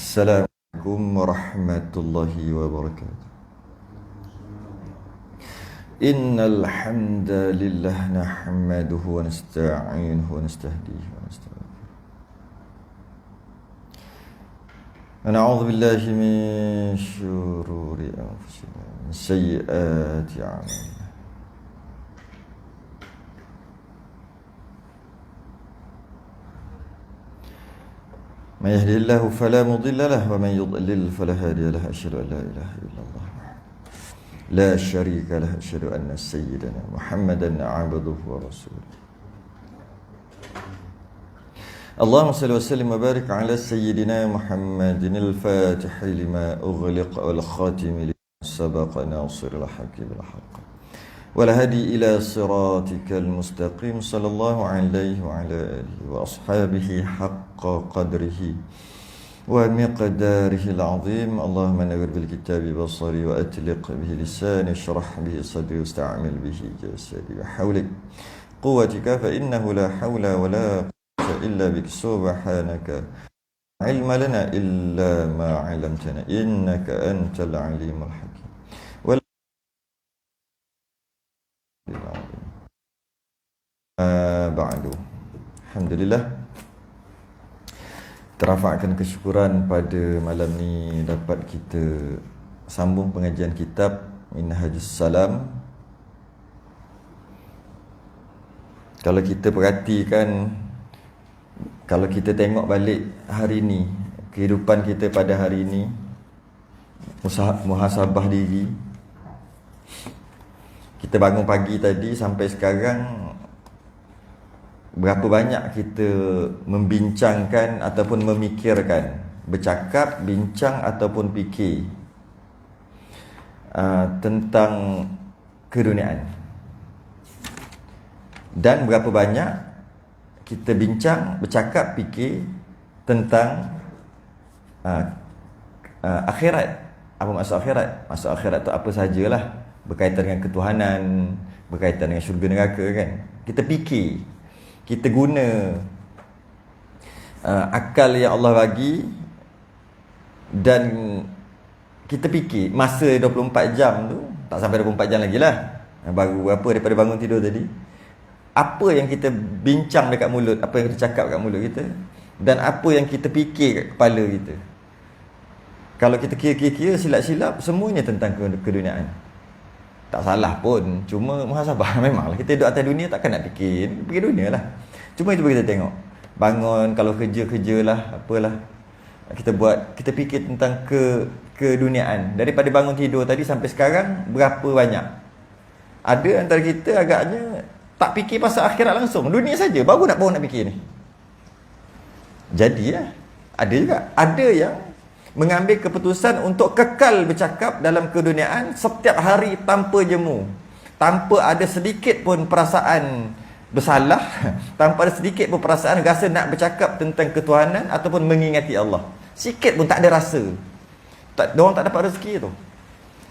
Assalamualaikum warahmatullahi wabarakatuh. Innal hamdalillah nahmaduhu wa nasta'inuhu wa nastahdihi wa nastaghfiruh. Wa na'udzu billahi min syururi anfusina wa min sayyiati a'malina. من يهده الله فلا مضل له ومن يضلل فلا هادي له أشهد أن لا إله إلا الله لا شريك له أشهد أن سيدنا محمدا عبده ورسوله اللهم صل وسلم وبارك على سيدنا محمد الفاتح لما أغلق والخاتم لما سبق ناصر الحق بالحق والهدي إلى صراطك المستقيم صلى الله عليه وعلى آله وأصحابه حق قدره ومقداره العظيم اللهم نور بالكتاب بصري وأتلق به لساني اشرح به صدري واستعمل به جسدي وحولك قوتك فإنه لا حول ولا قوة إلا بك سبحانك علم لنا إلا ما علمتنا إنك أنت العليم الحكيم ba'du. Alhamdulillah, terafakkan kesyukuran pada malam ni dapat kita sambung pengajian kitab Minhajus Salam. Kalau kita perhatikan, kalau kita tengok balik hari ni, kehidupan kita pada hari ni, muhasabah diri, kita bangun pagi tadi sampai sekarang, berapa banyak kita membincangkan ataupun memikirkan, bercakap, bincang ataupun fikir tentang keduniaan. Dan berapa banyak kita bincang, bercakap, fikir tentang akhirat. Apa maksud akhirat? Maksud akhirat tu apa sajalah, berkaitan dengan ketuhanan, berkaitan dengan syurga neraka kan. Kita fikir, kita guna akal yang Allah bagi, dan kita fikir masa 24 jam tu, tak sampai 24 jam lagi lah, baru berapa daripada bangun tidur tadi, apa yang kita bincang dekat mulut, apa yang kita cakap dekat mulut kita, dan apa yang kita fikir kat kepala kita. Kalau kita kira-kira silap-silap, semuanya tentang keduniaan. Tak salah pun, cuma muhasabah. Memanglah kita duduk atas dunia, takkan nak fikir dunia lah. Cuma itu kita tengok, bangun, kalau kerja-kerjalah, apalah kita buat, kita fikir tentang keduniaan. Daripada bangun tidur tadi sampai sekarang, berapa banyak ada antara kita agaknya tak fikir pasal akhirat langsung, dunia saja, baru nak fikir ni. Jadi ada juga, ada yang mengambil keputusan untuk kekal bercakap dalam keduniaan setiap hari tanpa jemu, tanpa ada sedikit pun perasaan bersalah, tanpa ada sedikit pun perasaan rasa nak bercakap tentang ketuhanan ataupun mengingati Allah. Sikit pun tak ada rasa. Diorang tak dapat rezeki tu.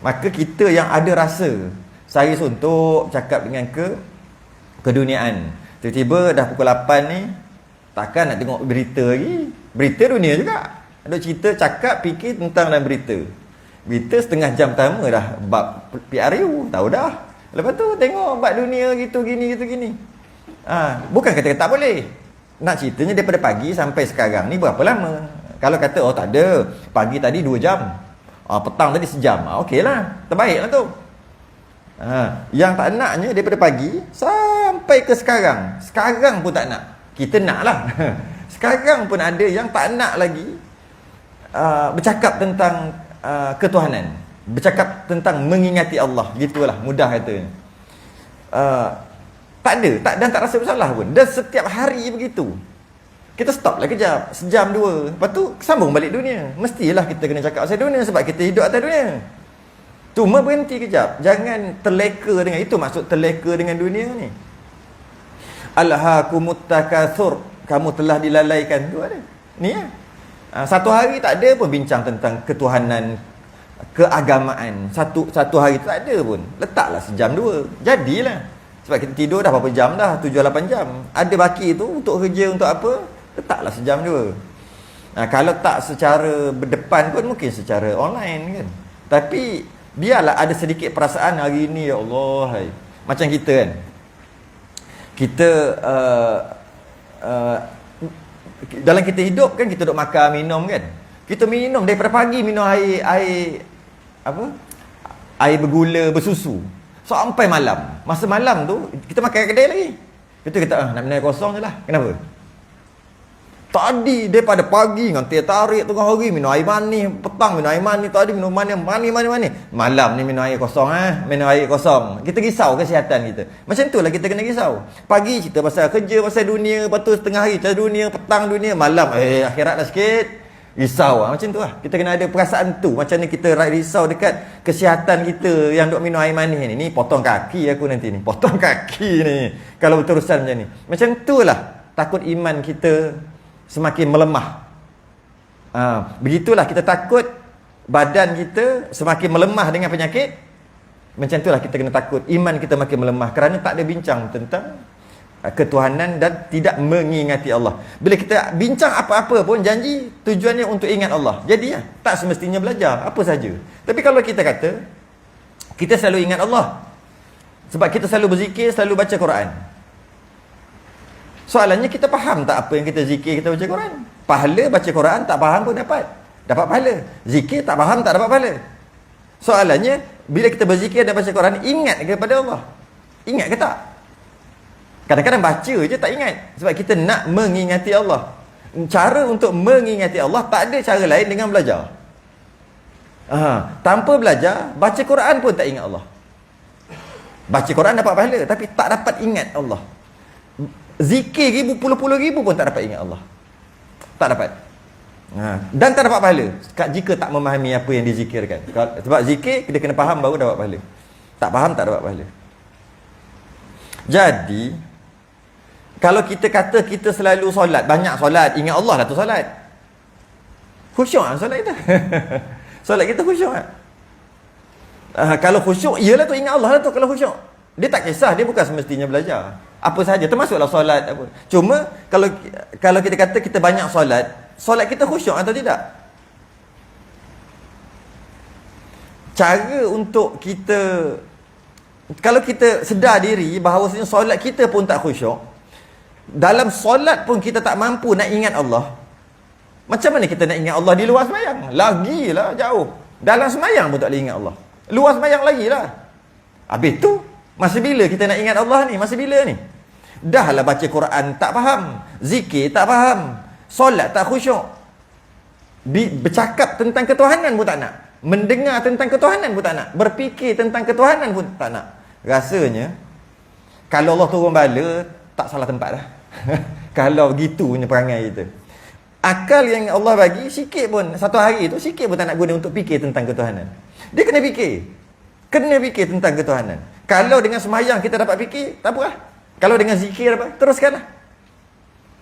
Maka kita yang ada rasa, saya suntuk cakap dengan keduniaan. Tiba-tiba dah pukul 8 ni, takkan nak tengok berita lagi. Berita dunia juga. Ada cerita, cakap, fikir tentang dalam berita. Berita setengah jam pertama dah bab PRU, tahu dah. Lepas tu tengok bab dunia gitu gini. Bukan kata tak boleh. Nak ceritanya daripada pagi sampai sekarang ni berapa lama? Kalau kata tak ada, pagi tadi 2 jam, petang tadi sejam, okey lah, terbaik lah tu. Yang tak naknya daripada pagi sampai ke sekarang, sekarang pun tak nak. Kita nak lah. Sekarang pun ada yang tak nak lagi bercakap tentang ketuhanan, bercakap tentang mengingati Allah, gitulah, mudah kata. Tak ada, dan tak rasa bersalah pun. Dan setiap hari begitu. Kita stop lah kejap, sejam, 2, lepas tu sambung balik dunia. Mestilah kita kena cakap pasal dunia sebab kita hidup atas dunia. Cuma berhenti kejap, jangan terleka dengan itu. Maksud terleka dengan dunia ni, alhaakumut takatsur, kamu telah dilalaikan. Tu ada ni ya. Satu hari tak ada pun bincang tentang ketuhanan, keagamaan. Satu hari tak ada pun. Letaklah sejam 2. Jadilah. Sebab kita tidur dah berapa jam dah, 7-8 jam. Ada baki tu untuk kerja, untuk apa, letaklah sejam 2. Kalau tak secara berdepan pun mungkin secara online kan. Tapi biarlah ada sedikit perasaan hari ni, ya Allah, hai. Macam kita kan, kita dalam kita hidup kan, kita duk makan minum kan, kita minum daripada pagi, minum air apa, air bergula bersusu sampai malam. Masa malam tu kita makan kat kedai lagi, kita kata nak minum air kosong je lah. Kenapa? Tadi daripada pagi dengan teh tarik tengah hari minum air manis, petang minum air manis, tadi minum manis, malam ni minum air kosong, minum air kosong. Kita risau kesihatan kita. Macam tu lah kita kena risau. Pagi cerita pasal kerja, pasal dunia, lepas tu setengah hari pasal dunia, petang dunia, malam akhirat lah sikit. Risau lah. Macam tu lah. Kita kena ada perasaan tu. Macam ni kita risau dekat kesihatan kita yang duk minum air manis ni. Ni potong kaki aku nanti ni. Potong kaki ni kalau berterusan macam ni. Macam tu lah. Takut iman kita semakin melemah. Begitulah kita takut badan kita semakin melemah dengan penyakit. Macam itulah kita kena takut iman kita makin melemah kerana tak ada bincang tentang ketuhanan dan tidak mengingati Allah. Bila kita bincang apa-apa pun janji tujuannya untuk ingat Allah. Jadi tak semestinya belajar apa saja. Tapi kalau kita kata kita selalu ingat Allah sebab kita selalu berzikir, selalu baca Quran. Soalannya kita faham tak apa yang kita zikir, kita baca Quran? Pahala baca Quran tak faham pun dapat pahala. Zikir tak faham tak dapat pahala. Soalannya bila kita berzikir dan baca Quran, ingat kepada Allah? Ingat ke tak? Kadang-kadang baca je tak ingat sebab kita nak mengingati Allah. Cara untuk mengingati Allah tak ada cara lain dengan belajar. Tanpa belajar, baca Quran pun tak ingat Allah. Baca Quran dapat pahala tapi tak dapat ingat Allah. Zikir puluh ribu pun tak dapat ingat Allah. Tak dapat. Dan tak dapat pahala jika tak memahami apa yang dizikirkan. Sebab zikir kita kena faham baru dapat pahala. Tak faham tak dapat pahala. Jadi kalau kita kata kita selalu solat, banyak solat, ingat Allah lah tu solat. Khusyuk lah solat kita. Solat kita khusyuk lah. Kalau khusyuk, iyalah tu ingat Allah lah tu kalau khusyuk. Dia tak kisah, dia bukan semestinya belajar. Apa saja, termasuklah solat apa. Cuma kalau kita kata kita banyak solat kita khusyuk atau tidak? Cara untuk kita, kalau kita sedar diri bahawasanya solat kita pun tak khusyuk, dalam solat pun kita tak mampu nak ingat Allah, macam mana kita nak ingat Allah di luar semayang? Lagilah jauh. Dalam semayang pun tak boleh ingat Allah, luar semayang lagilah. Habis tu masa bila kita nak ingat Allah ni? Masa bila ni? Dah lah baca Quran tak faham, zikir tak faham, solat tak khusyuk, bercakap tentang ketuhanan pun tak nak, mendengar tentang ketuhanan pun tak nak, berfikir tentang ketuhanan pun tak nak. Rasanya kalau Allah turun bala tak salah tempat lah. Kalau begitunya perangai kita, akal yang Allah bagi sikit pun, satu hari tu sikit pun tak nak guna untuk fikir tentang ketuhanan. Dia kena fikir tentang ketuhanan. Kalau dengan semayang kita dapat fikir, tak apa lah. Kalau dengan zikir apa, teruskanlah.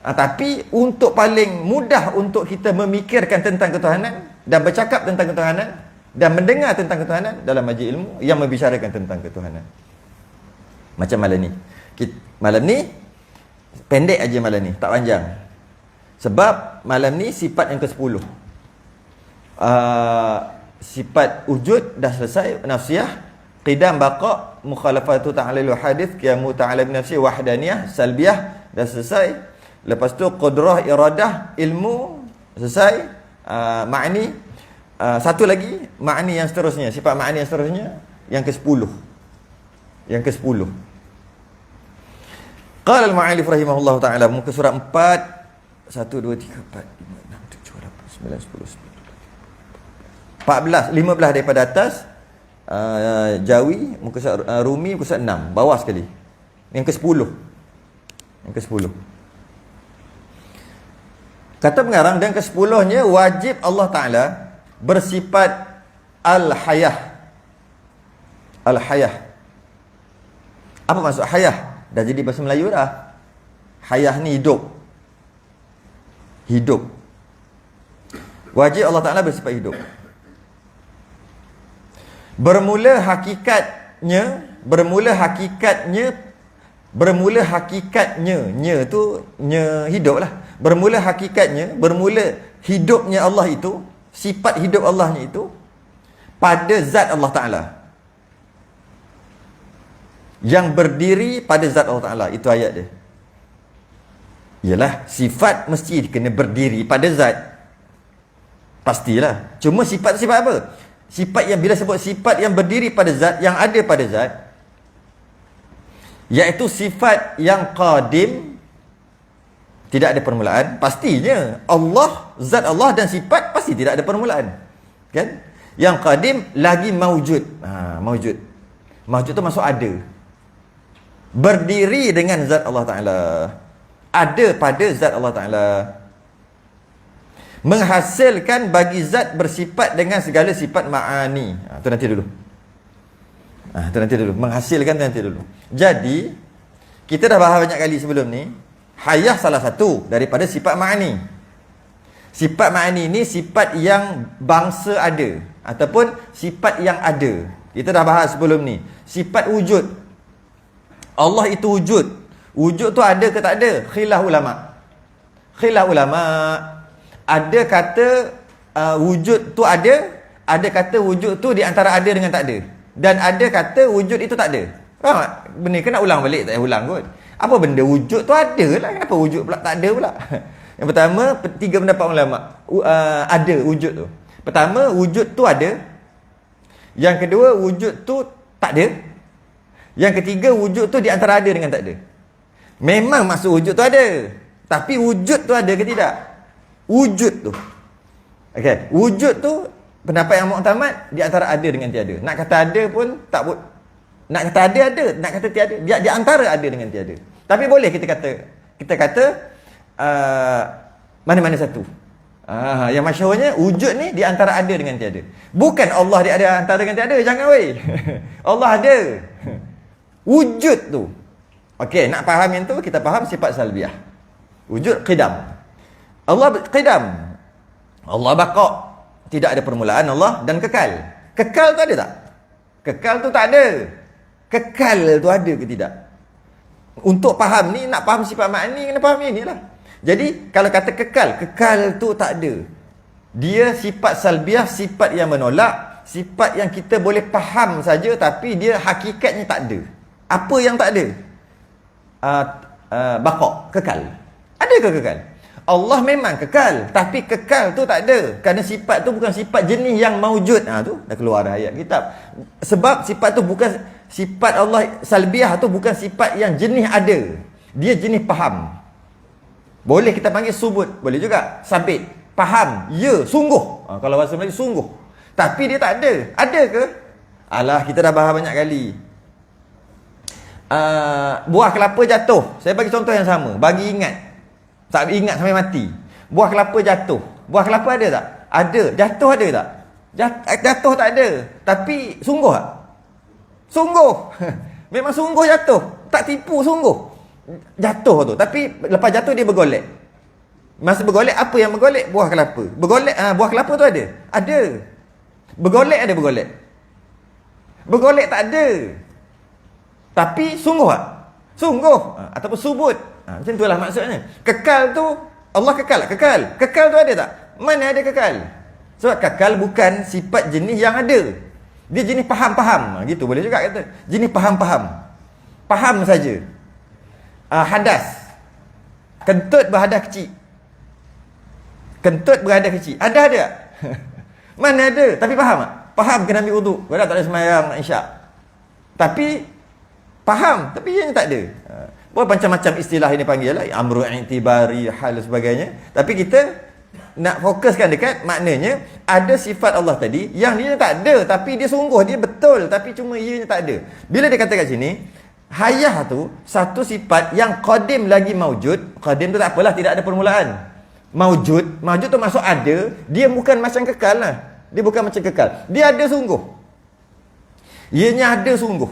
Tapi untuk paling mudah untuk kita memikirkan tentang ketuhanan dan bercakap tentang ketuhanan dan mendengar tentang ketuhanan dalam majlis ilmu yang membicarakan tentang ketuhanan. Macam malam ni. Malam ni pendek aja malam ni, tak panjang. Sebab malam ni sifat yang ke-10. Sifat wujud dah selesai, nafsiyah, qidam, baqa, mukhalafatu ta'alil hadith, qiyamu ta'ala bi nafsi, wahdaniyah, salbiyah dah selesai. Lepas tu qudrah, iradah, ilmu selesai. Ma'ni, satu lagi ma'ni yang seterusnya, sifat ma'ni yang seterusnya yang ke-10. Yang ke-10. Qala al-mu'allif rahimahullah ta'ala, muka surat 4, 1 2 3 4 5 6 7 8 9 10 14, 15 daripada atas. Jawi, muka surat Rumi, muka surat 6, bawah sekali. Yang ke-10. Yang ke-10. Kata pengarang, dan ke-10-nya wajib Allah Ta'ala bersifat Al-Hayah. Al-Hayah. Apa maksud Hayah? Dah jadi bahasa Melayu dah. Hayah ni hidup. Hidup. Wajib Allah Ta'ala bersifat hidup. Bermula hakikatnya, nya tu nya hidup lah. Bermula hakikatnya, bermula hidupnya Allah itu, sifat hidup Allahnya itu pada zat Allah Ta'ala, yang berdiri pada zat Allah Ta'ala. Itu ayat dia. Yalah, sifat mesti kena berdiri pada zat, pastilah. Cuma sifat apa? Sifat yang, bila sebut sifat yang berdiri pada zat, yang ada pada zat, iaitu sifat yang qadim, tidak ada permulaan. Pastinya Allah, zat Allah dan sifat pasti tidak ada permulaan, kan? Yang qadim lagi maujud. Maujud tu masuk ada, berdiri dengan zat Allah Ta'ala, ada pada zat Allah Ta'ala, menghasilkan bagi zat bersifat dengan segala sifat ma'ani. Itu nanti dulu. Menghasilkan tu nanti dulu. Jadi kita dah bahas banyak kali sebelum ni, hayah salah satu daripada sifat ma'ani. Sifat ma'ani ni sifat yang bangsa ada, ataupun sifat yang ada. Kita dah bahas sebelum ni. Sifat wujud, Allah itu wujud. Wujud tu ada ke tak ada? Khilaf ulama. Ada kata wujud tu ada kata wujud tu di antara ada dengan tak ada. Dan ada kata wujud itu tak ada. Faham tak? Benda kena ulang balik, tak payah ulang kot. Apa benda wujud tu ada lah, kenapa wujud pula tak ada pula? Yang pertama, 3 pendapat ulama. Ada wujud tu. Pertama, wujud tu ada. Yang kedua, wujud tu tak ada. Yang ketiga, wujud tu di antara ada dengan tak ada. Memang maksud wujud tu ada, tapi wujud tu ada ke tidak? Wujud tu, okey, wujud tu pendapat yang muktamad di antara ada dengan tiada. Nak kata ada pun tak boleh. Nak kata ada, nak kata tiada, dia di antara ada dengan tiada. Tapi boleh kita kata mana-mana satu. Yang masyhurnya wujud ni di antara ada dengan tiada. Bukan Allah dia ada antara dengan tiada, jangan weh. Allah ada. Wujud tu. Okey, nak faham yang tu, kita faham sifat salbiah. Wujud qidam. Allah qidam. Allah baqa. Tidak ada permulaan Allah, dan kekal. Kekal tu ada tak? Kekal tu tak ada. Kekal tu ada ke tidak? Untuk faham ni, nak faham sifat makni, kena faham ini lah. Jadi, kalau kata kekal tu tak ada. Dia sifat salbiah, sifat yang menolak, sifat yang kita boleh faham saja, tapi dia hakikatnya tak ada. Apa yang tak ada? Baqa, kekal. Adakah kekal? Allah memang kekal, tapi kekal tu tak ada. Kerana sifat tu bukan sifat jenis yang maujud. Tu dah keluar dah ayat kitab. Sebab sifat tu bukan sifat Allah, salbiah tu bukan sifat yang jenis ada. Dia jenis faham. Boleh kita panggil subut, boleh juga sabit, faham, ya, sungguh. Kalau bahasa Melayu sungguh. Tapi dia tak ada. Ada ke? Alah, kita dah bahas banyak kali. Buah kelapa jatuh. Saya bagi contoh yang sama, bagi ingat. Tak ingat sampai mati. Buah kelapa jatuh. Buah kelapa ada tak? Ada. Jatuh ada tak? Jatuh tak ada. Tapi sungguh tak? Sungguh. Memang sungguh jatuh. Tak tipu, sungguh jatuh tu. Tapi lepas jatuh dia bergolek. Masa bergolek, apa yang bergolek? Buah kelapa. Bergolek, buah kelapa tu ada? Ada. Bergolek ada bergolek? Bergolek tak ada. Tapi sungguh tak? Sungguh. Ataupun subut. Macam itulah maksudnya. Kekal tu, Allah kekal. Kekal tu ada tak? Mana ada kekal? Sebab kekal bukan sifat jenis yang ada. Dia jenis faham-faham. Gitu boleh juga kata. Jenis faham-faham. Faham saja. Hadas. Kentut berhadas kecil. Kentut berhadas kecil. Ada? Mana ada? Tapi faham tak? Faham kena ambil wuduk. Kau dah tak ada sembahyang nak isyak. Tapi faham, tapi ianya tak ada. Macam-macam istilah ini panggil lah, amru i'tibari, hal dan sebagainya. Tapi kita nak fokuskan dekat maknanya, ada sifat Allah tadi yang dia tak ada, tapi dia sungguh, dia betul, tapi cuma ianya tak ada. Bila dia kata kat sini, hayah tu satu sifat yang qadim lagi maujud. Qadim tu tak apalah, tidak ada permulaan. Maujud tu maksud ada. Dia bukan macam kekal lah. Dia bukan macam kekal. Dia ada sungguh. Ianya ada sungguh.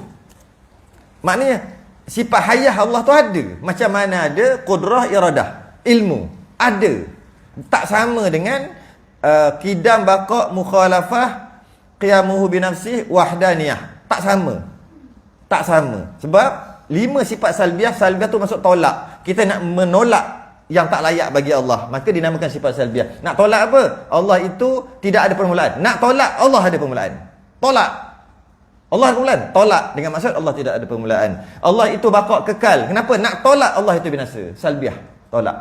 Maknanya sifat hayah Allah tu ada. Macam mana ada qudrah, iradah, ilmu. Ada. Tak sama dengan qidam, baqa, mukhalafah, qiyamuhu binafsih, wahdaniyah. Tak sama. Tak sama. Sebab 5 sifat salbiah tu masuk tolak. Kita nak menolak yang tak layak bagi Allah, maka dinamakan sifat salbiah. Nak tolak apa? Allah itu tidak ada permulaan. Nak tolak, Allah ada permulaan. Tolak, Allah ada permulaan. Tolak dengan maksud Allah tidak ada permulaan. Allah itu baqa kekal. Kenapa? Nak tolak, Allah itu binasa. Salbiah, tolak.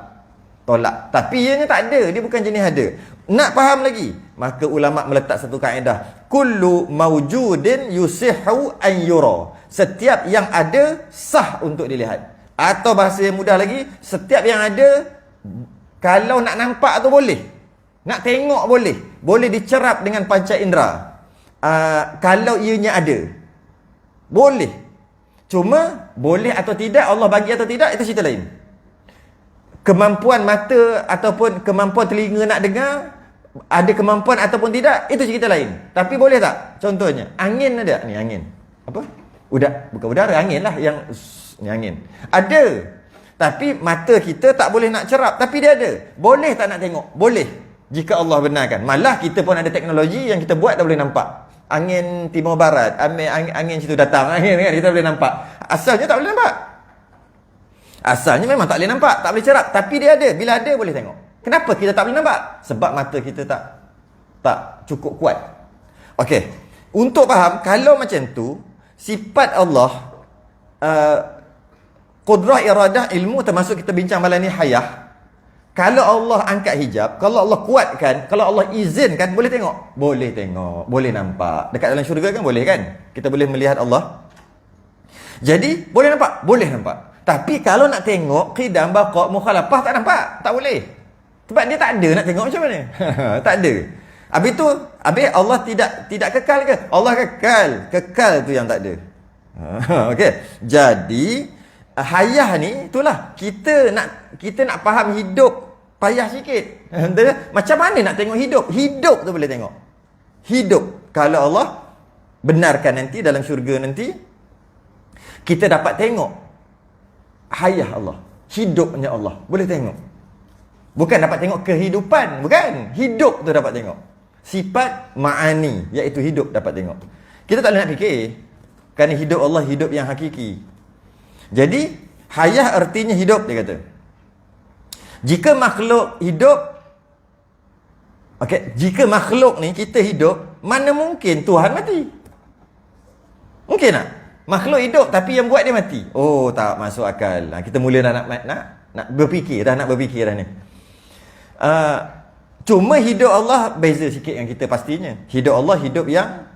Tolak. Tapi ianya tak ada, dia bukan jenis ada. Nak faham lagi? Maka ulama meletak satu kaedah. Kullu mawjudin yusihhu an yura. Setiap yang ada sah untuk dilihat. Atau bahasa yang mudah lagi, setiap yang ada, kalau nak nampak tu boleh, nak tengok boleh, boleh dicerap dengan panca indera. Kalau ianya ada, boleh. Cuma boleh atau tidak, Allah bagi atau tidak, itu cerita lain. Kemampuan mata ataupun kemampuan telinga nak dengar, ada kemampuan ataupun tidak, itu cerita lain. Tapi boleh tak? Contohnya, angin ada ni, angin apa? Bukan udara, angin lah yang ni, angin ada, tapi mata kita tak boleh nak cerap, tapi dia ada. Boleh tak nak tengok? Boleh, jika Allah benarkan. Malah kita pun ada teknologi yang kita buat dah boleh nampak. Angin timur barat, angin situ datang, angin kan, kita boleh nampak. Asalnya tak boleh nampak. Asalnya memang tak boleh nampak, tak boleh cerap, tapi dia ada. Bila ada boleh tengok. Kenapa kita tak boleh nampak? Sebab mata kita tak cukup kuat. Okey, untuk faham, kalau macam tu, sifat Allah, qudrah, iradah, ilmu, termasuk kita bincang malam ni hayah. Kalau Allah angkat hijab, kalau Allah kuatkan, kalau Allah izinkan, boleh tengok? Boleh tengok, boleh nampak. Dekat dalam syurga kan boleh kan? Kita boleh melihat Allah. Jadi, boleh nampak? Boleh nampak. Tapi kalau nak tengok, qidam, baqa', mukhalafah, tak nampak. Tak boleh. Sebab dia tak ada nak tengok macam mana? Tak ada. Habis tu, Allah tidak kekal ke? Allah kekal. Kekal tu yang tak ada. Okey. Jadi, hayah ni, itulah. Kita nak faham hidup, payah sikit. Macam mana nak tengok hidup? Hidup tu boleh tengok. Hidup. Kalau Allah benarkan nanti, dalam syurga nanti, kita dapat tengok hayah Allah. Hidupnya Allah. Boleh tengok. Bukan dapat tengok kehidupan. Bukan. Hidup tu dapat tengok. Sifat ma'ani, iaitu hidup dapat tengok. Kita tak boleh nak fikir. Kerana hidup Allah hidup yang hakiki. Jadi, hayah artinya hidup, dia kata. Jika makhluk hidup, jika makhluk ni kita hidup, mana mungkin Tuhan mati? Mungkin tak? Makhluk hidup tapi yang buat dia mati. Oh, tak masuk akal. Kita mula nak berfikir dah, ni. Cuma hidup Allah beza sikit dengan kita pastinya. Hidup Allah hidup yang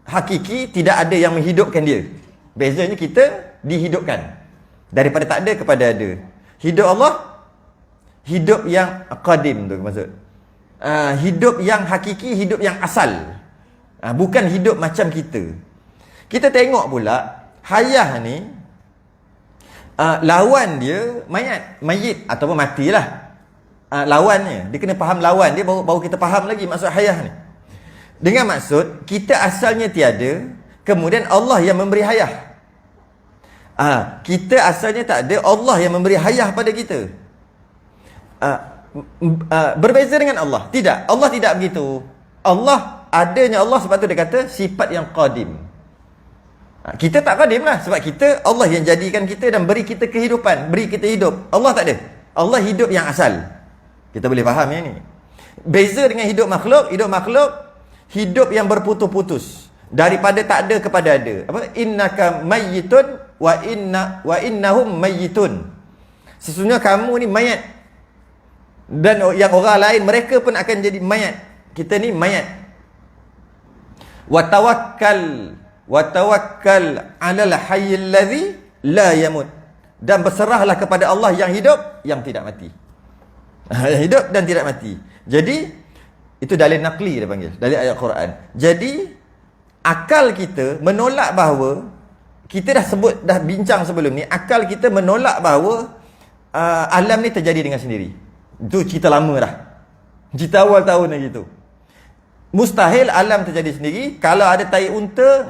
hakiki, tidak ada yang menghidupkan dia. Bezanya kita dihidupkan. Daripada tak ada kepada ada. Hidup Allah, hidup yang qadim tu maksud. Hidup yang hakiki, hidup yang asal. Bukan hidup macam kita. Kita tengok pula, hayah ni, lawan dia mayit ataupun matilah. Lawannya, dia kena faham lawan dia, baru kita faham lagi maksud hayah ni. Dengan maksud, kita asalnya tiada, kemudian Allah yang memberi hayah. Kita asalnya tak ada, Allah yang memberi hayah pada kita. Berbeza dengan Allah. Tidak, Allah tidak begitu. Allah, adanya Allah, sebab tu dia kata sifat yang qadim. Kita tak qadim lah, sebab kita, Allah yang jadikan kita dan beri kita kehidupan, beri kita hidup. Allah tak ada. Allah hidup yang asal. Kita boleh faham yang ni. Beza dengan hidup makhluk hidup yang berputus-putus. Daripada tak ada kepada ada. Innaka mayyitun wa innahum mayyitun. Sesungguhnya kamu ni mayat. Dan yang orang lain, mereka pun akan jadi mayat. Kita ni mayat. Wa tawakkal 'alal hayyil ladzi la yamut. Dan berserahlah kepada Allah yang hidup, yang tidak mati. Yang hidup dan tidak mati. Jadi, itu dalil naqli dia panggil, dalil ayat Quran. Jadi, akal kita menolak bahawa, kita dah bincang sebelum ni, akal kita menolak bahawa alam ni terjadi dengan sendiri. Itu cerita lama dah. Cerita awal tahun lagi tu. Mustahil alam terjadi sendiri. Kalau ada tai unta,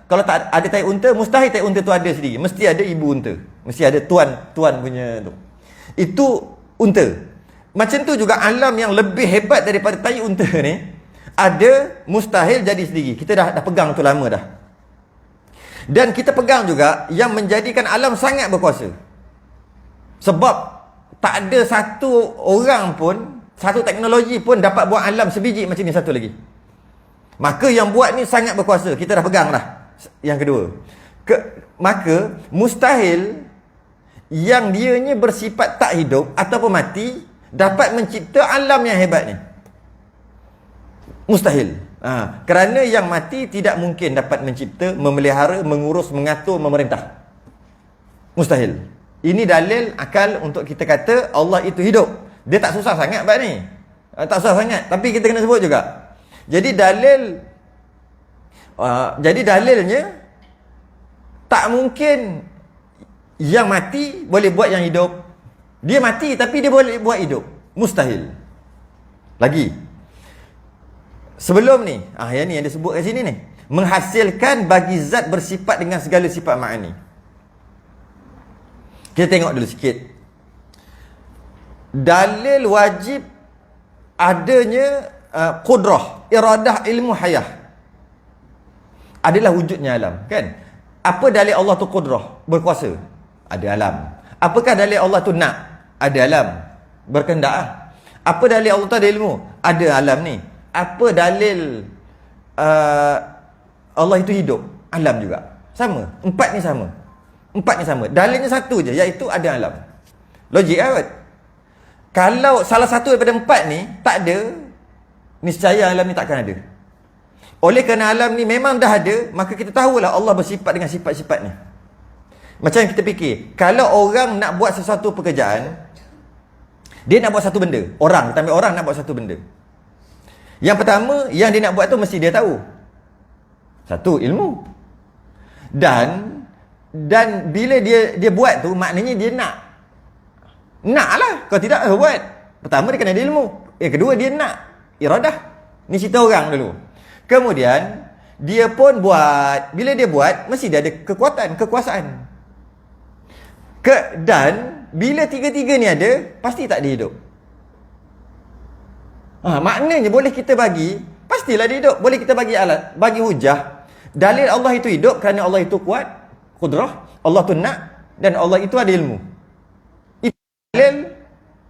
kalau tak ada tai unta, mustahil tai unta tu ada sendiri. Mesti ada ibu unta. Mesti ada tuan punya tu. Itu unta. Macam tu juga alam yang lebih hebat daripada tai unta ni, ada, mustahil jadi sendiri. Kita dah pegang tu lama dah. Dan kita pegang juga yang menjadikan alam sangat berkuasa. Sebab Tak ada satu orang pun, satu teknologi pun dapat buat alam sebiji macam ni satu lagi. Maka yang buat ni sangat berkuasa. Kita dah pegang dah. Yang kedua. Maka mustahil yang dianya bersifat tak hidup ataupun mati dapat mencipta alam yang hebat ni. Mustahil. Kerana yang mati tidak mungkin dapat mencipta, memelihara, mengurus, mengatur, memerintah. Mustahil. Ini dalil akal untuk kita kata Allah itu hidup. Dia tak susah sangat bab ni. Tak susah sangat, tapi kita kena sebut juga. Jadi dalilnya tak mungkin yang mati boleh buat yang hidup. Dia mati tapi dia boleh buat hidup. Mustahil. Lagi. Sebelum ni, yang ni yang disebut kat sini ni, menghasilkan bagi zat bersifat dengan segala sifat ma'ani. Kita tengok dulu sikit. Dalil wajib adanya qudrah, iradah, ilmu, hayah adalah wujudnya alam, kan? Apa dalil Allah tu qudrah, berkuasa? Ada alam. Apakah dalil Allah tu nak? Ada alam, berkehendak. Apa dalil Allah tu ada ilmu? Ada alam ni. Apa dalil Allah itu hidup? Alam juga. Sama. Empat ni sama. Dalilnya satu je, iaitu ada alam. Logik kan? Kalau salah satu daripada empat ni tak ada, niscaya alam ni takkan ada. Oleh kerana alam ni memang dah ada, maka kita tahulah Allah bersifat dengan sifat-sifat ni. Macam yang kita fikir, kalau orang nak buat sesuatu pekerjaan, dia nak buat satu benda. Kita ambil orang nak buat satu benda. Yang pertama, yang dia nak buat tu mesti dia tahu. Satu, ilmu. Dan bila dia buat tu, maknanya dia nak. Naklah. Kalau tidak, buat. Pertama, dia kena ada ilmu. Yang kedua, dia nak. Iradah. Ni cerita orang dulu. Kemudian, dia pun buat. Bila dia buat, mesti dia ada kekuatan, kekuasaan. Dan, bila tiga-tiga ni ada, pasti tak ada hidup. Maknanya, boleh kita bagi, pastilah dia hidup. Boleh kita bagi alat, bagi hujah. Dalil Allah itu hidup kerana Allah itu kuat, qudrah, Allah tu nak, dan Allah itu ada ilmu. Itu dalil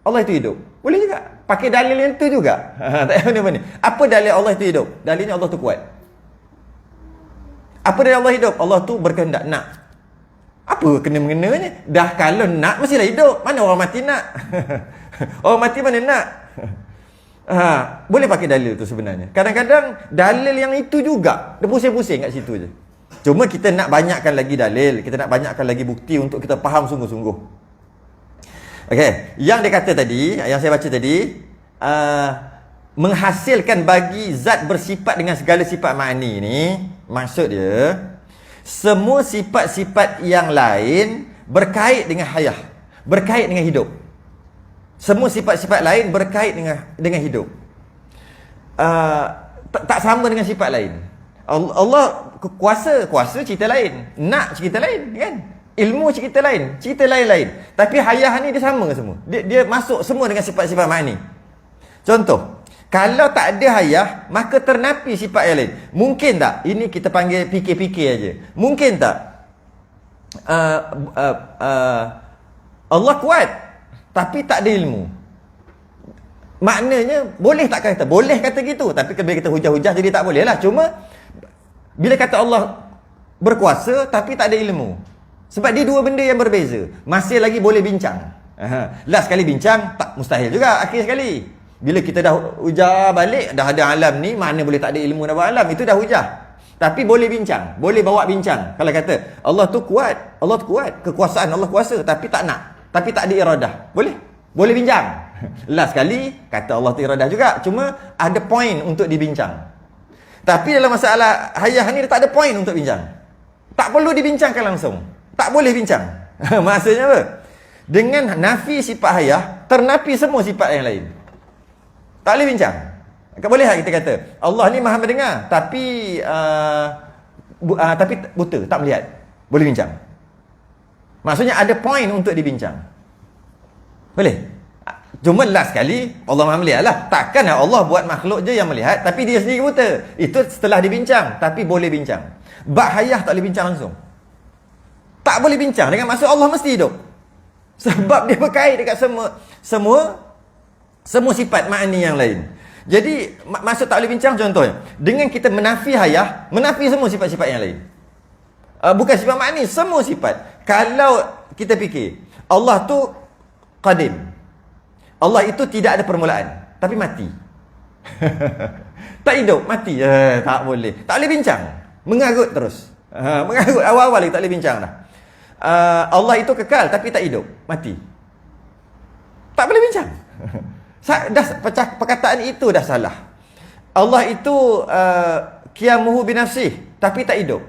Allah itu hidup. Boleh juga pakai dalil yang tu juga. Tak payah mana-mana. Apa dalil Allah itu hidup? Dalilnya Allah tu kuat. Apa dalil Allah hidup? Allah tu berkehendak nak. Apa kena-mengenanya? Dah kalau nak mestilah hidup. Mana orang mati nak? Orang mati mana nak? Boleh pakai dalil tu sebenarnya. Kadang-kadang dalil yang itu juga dia pusing-pusing kat situ je. Cuma kita nak banyakkan lagi dalil, kita nak banyakkan lagi bukti untuk kita faham sungguh-sungguh. Okey, yang dia kata tadi, yang saya baca tadi, menghasilkan bagi zat bersifat dengan segala sifat ma'ani ni, maksud dia semua sifat-sifat yang lain berkait dengan hayah, berkait dengan hidup. Semua sifat-sifat lain berkait dengan hidup. Tak sama dengan sifat lain. Allah kuasa cerita lain, nak cerita lain, kan? Ilmu cerita lain lain. Tapi hayah ni dia sama semua. Dia masuk semua dengan sifat-sifat ma'ani. Contoh, kalau tak ada hayah, maka ternapi sifat yang lain. Mungkin tak? Ini kita panggil fikir-fikir aja. Mungkin tak? Allah kuat, tapi tak ada ilmu. Maknanya boleh tak kata? Boleh kata gitu, tapi bila kita hujah-hujah jadi tak boleh lah. Cuma bila kata Allah berkuasa tapi tak ada ilmu, sebab dia dua benda yang berbeza, masih lagi boleh bincang. Last sekali bincang tak mustahil juga. Akhir sekali bila kita dah hujah balik, dah ada alam ni, mana boleh tak ada ilmu nak buat alam, itu dah hujah. Tapi boleh bincang, boleh bawa bincang. Kalau kata Allah tu kuat, kekuasaan Allah kuasa, tapi tak nak, tapi tak ada iradah, boleh bincang. Last sekali kata Allah tu iradah juga, cuma ada point untuk dibincang. Tapi dalam masalah hayah ni dia tak ada point untuk bincang. Tak perlu dibincangkan langsung, tak boleh bincang. Maksudnya apa? Dengan nafi sifat hayah, ternapi semua sifat yang lain. Tak boleh bincang. Boleh tak kita kata Allah ni maha mendengar, tapi buta, tak melihat? Boleh bincang. Maksudnya ada point untuk dibincang. Boleh. Cuma last sekali Allah maha melihat lah. Takkan Allah buat makhluk je yang melihat, tapi dia sendiri buta. Itu setelah dibincang, tapi boleh bincang. Bab hayah tak boleh bincang langsung. Tak boleh bincang dengan maksud Allah mesti hidup. Sebab dia berkait dekat semua sifat ma'ani yang lain. Jadi maksud tak boleh bincang contohnya, dengan kita menafi hayah, menafi semua sifat-sifat yang lain. Bukan sifat ma'ani, semua sifat. Kalau kita fikir Allah tu qadim, Allah itu tidak ada permulaan, tapi mati. Tak hidup, mati. Tak boleh. Tak boleh bincang. Mengarut terus. Mengarut awal-awal lagi tak boleh bincang dah. Allah itu kekal tapi tak hidup, mati. Tak boleh bincang. Perkataan itu dah salah. Allah itu qiyamuhu binafsih tapi tak hidup.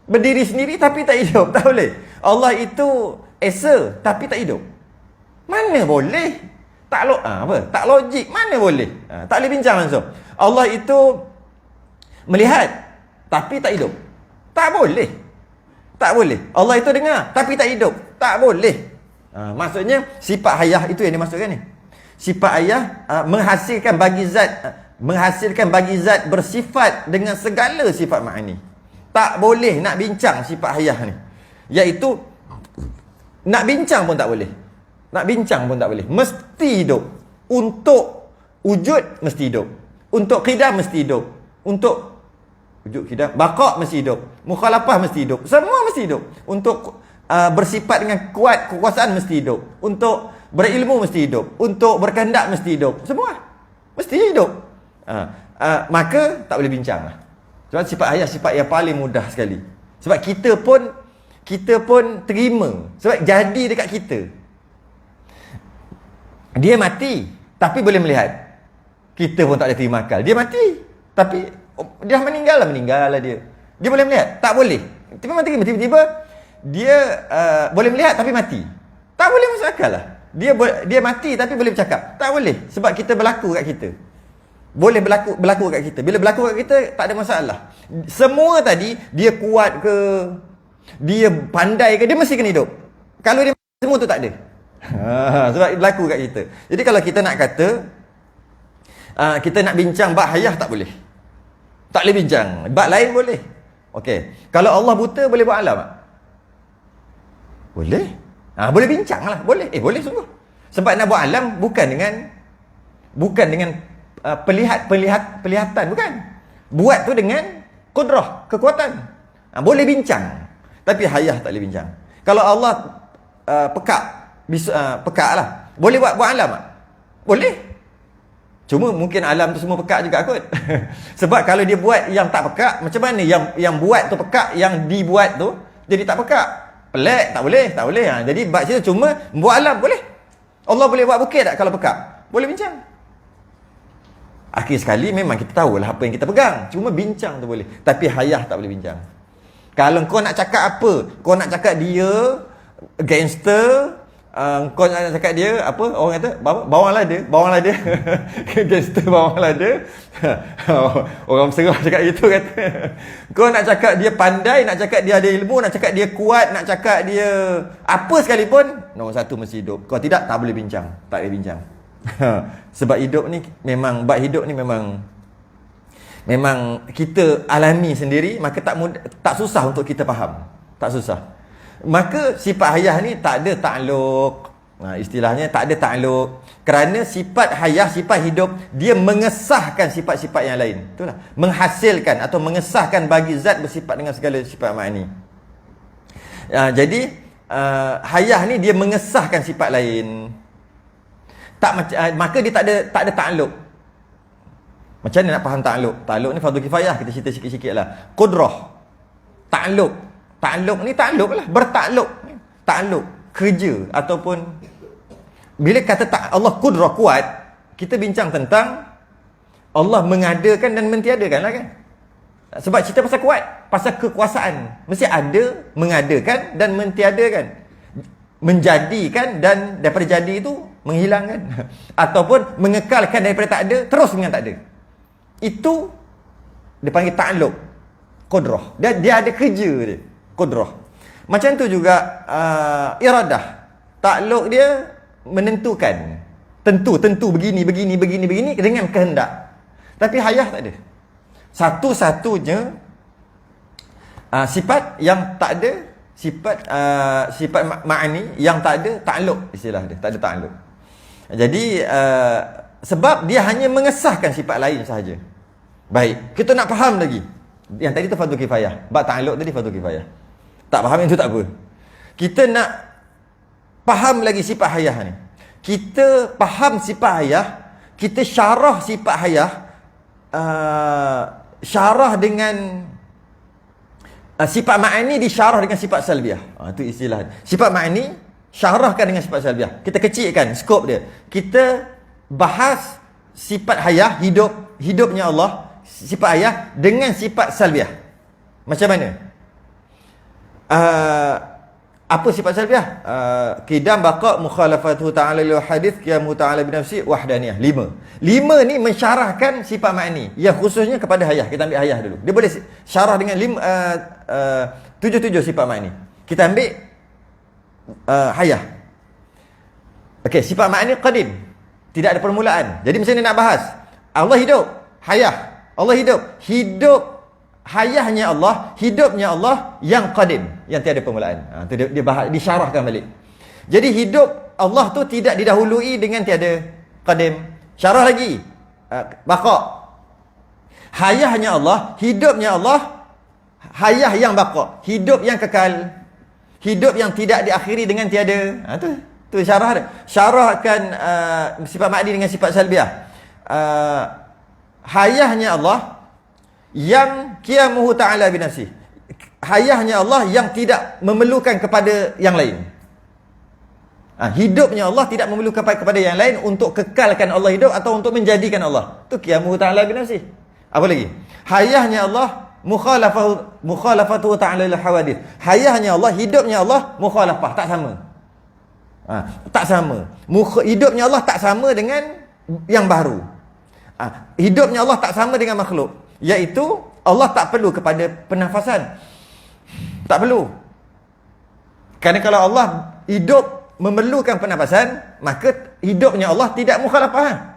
Berdiri sendiri tapi tak hidup, tak boleh. Allah itu esa tapi tak hidup. Mana boleh? Tak logik, mana boleh? Tak boleh bincang langsung. Allah itu melihat tapi tak hidup. Tak boleh. Tak boleh. Allah itu dengar tapi tak hidup. Tak boleh. Maksudnya sifat hayah itu yang dimaksudkan ni. Sifat hayah menghasilkan bagi zat bersifat dengan segala sifat ma'ani. Tak boleh nak bincang sifat hayah ni. Iaitu nak bincang pun tak boleh. Nak bincang pun tak boleh. Mesti hidup. Untuk wujud mesti hidup. Untuk qidam mesti hidup. Untuk wujud qidam, baqa' mesti hidup. Mukhalafah mesti hidup. Semua mesti hidup. Untuk bersifat dengan kuat kekuasaan mesti hidup. Untuk berilmu mesti hidup. Untuk berkehendak mesti hidup. Semua mesti hidup. Maka tak boleh bincang lah. Sebab sifat hayah sifat yang paling mudah sekali. Sebab kita pun terima. Sebab jadi dekat kita. Dia mati tapi boleh melihat. Kita pun tak boleh terima akal. Dia mati tapi dia meninggal lah dia. Dia boleh melihat? Tak boleh. Tiba-tiba dia boleh melihat tapi mati. Tak boleh masuk akal lah. Dia mati tapi boleh bercakap. Tak boleh. Sebab kita berlaku kat kita. Boleh berlaku kat kita. Bila berlaku kat kita, tak ada masalah. Semua tadi, dia kuat ke, dia pandai ke, dia mesti kena hidup. Kalau dia semua tu tak ada. Sebab berlaku kat kita. Jadi kalau kita nak kata, kita nak bincang bab hayah, tak boleh. Tak boleh bincang. Bab lain boleh. Okey. Kalau Allah buta, boleh buat alam tak? Boleh. Boleh bincang lah. Boleh. Boleh sungguh. Sebab nak buat alam bukan dengan pelihatan, bukan. Buat tu dengan kudrah, kekuatan. Boleh bincang. Tapi hayah tak boleh bincang. Kalau Allah pekak lah. Boleh buat alam tak? Boleh. Cuma mungkin alam tu semua pekak juga kot. Sebab kalau dia buat yang tak pekak, macam mana yang buat tu pekak, yang dibuat tu jadi tak pekak? Pelik, tak boleh. Jadi bab situ cuma buat alam boleh. Allah boleh buat bukit tak kalau pekak? Boleh bincang. Akhir sekali memang kita tahulah apa yang kita pegang. Cuma bincang tu boleh. Tapi hayah tak boleh bincang. Kalau kau nak cakap apa? Kau nak cakap dia gangster, kau nak cakap dia apa? Orang kata bawang lada. Gangster bawang lada. Orang serah cakap gitu kata. Kau nak cakap dia pandai, nak cakap dia ada ilmu, nak cakap dia kuat, nak cakap dia apa sekalipun, nombor satu mesti hidup. Kalau tidak, tak boleh bincang. Tak boleh bincang. Sebab hidup ni memang kita alami sendiri, maka tak susah untuk kita faham. Tak susah. Maka sifat hayah ni tak ada takluk. Istilahnya tak ada takluk. Kerana sifat hayah, sifat hidup, dia mengesahkan sifat-sifat yang lain. Itulah. Menghasilkan atau mengesahkan bagi zat bersifat dengan segala sifat ma'ani. Jadi hayah ni dia mengesahkan sifat lain. Maka dia tak ada takluk. Macam mana nak faham takluk? Takluk ni fardu kifayah, kita cerita sikit-sikit lah. Qudrah, takluk ni takluk lah, bertakluk. Takluk, kerja ataupun bila kata Allah qudrah kuat, kita bincang tentang Allah mengadakan dan mentiadakan lah kan. Sebab cerita pasal kuat, pasal kekuasaan, mesti ada mengadakan dan mentiadakan. Menjadikan dan daripada jadi itu menghilangkan ataupun mengekalkan daripada tak ada terus dengan tak ada. Itu dipanggil takluk, qudrah. Dia ada kerja dia, qudrah. Macam tu juga iradah. Takluk dia menentukan. Tentu begini dengan kehendak. Tapi hayah tak ada. Satu-satunya sifat yang tak ada sifat ma'ani yang tak ada ta'alluq, istilah dia, tak ada ta'alluq. Jadi sebab dia hanya mengesahkan sifat lain sahaja. Baik, kita nak faham lagi. Yang tadi tu fardu kifayah. Bab ta'alluq tadi fardu kifayah. Tak faham itu tak apa. Kita nak faham lagi sifat hayah ni. Kita faham sifat hayah, kita syarah sifat hayah, syarah dengan sifat ma'ani disyarah dengan sifat salbiah. Itu istilah. Sifat ma'ani syarahkan dengan sifat salbiah. Kita kecilkan skop dia. Kita bahas sifat hayah, hidupnya Allah, sifat hayah dengan sifat salbiah. Macam mana? Apa sifat salbiah? Qidam, baqa, mukhalafatuhu ta'ala lil hadith, qiyamuhu ta'ala bi nafsi, wahdaniyah. 5 ni mensyarahkan sifat ma'ani, yang khususnya kepada hayah. Kita ambil hayah dulu. Dia boleh syarah dengan 7 sifat ma'ani. Kita ambil hayah. Okey, sifat ma'ani qadim, tidak ada permulaan. Jadi macam ni nak bahas. Allah hidup, hayah. Allah hidup hayahnya Allah, hidupnya Allah yang qadim, yang tiada permulaan. Tu dia bahas, disyarahkan balik. Jadi hidup Allah tu tidak didahului dengan tiada qadim. Syarah lagi. Baqa. Hayahnya Allah, hidupnya Allah, hayah yang baqa, hidup yang kekal, hidup yang tidak diakhiri dengan tiada. Tu syarah dia. Syarahkan sifat ma'ni dengan sifat salbiah. Hayahnya Allah yang qiyamuhu ta'ala bi nafsi. Hayahnya Allah yang tidak memerlukan kepada yang lain. Hidupnya Allah tidak memerlukan kepada yang lain untuk kekalkan Allah hidup atau untuk menjadikan Allah. Tu qiyamuhu ta'ala bi nafsi. Apa lagi? Hayahnya Allah mukhalafatuhu ta'ala lil hawadith. Hayahnya Allah, hidupnya Allah, mukhalafah, tak sama. Tak sama. Hidupnya Allah tak sama dengan yang baru. Hidupnya Allah tak sama dengan makhluk. Iaitu Allah tak perlu kepada pernafasan. Tak perlu. Kerana kalau Allah hidup memerlukan pernafasan, maka hidupnya Allah tidak mukhalafah.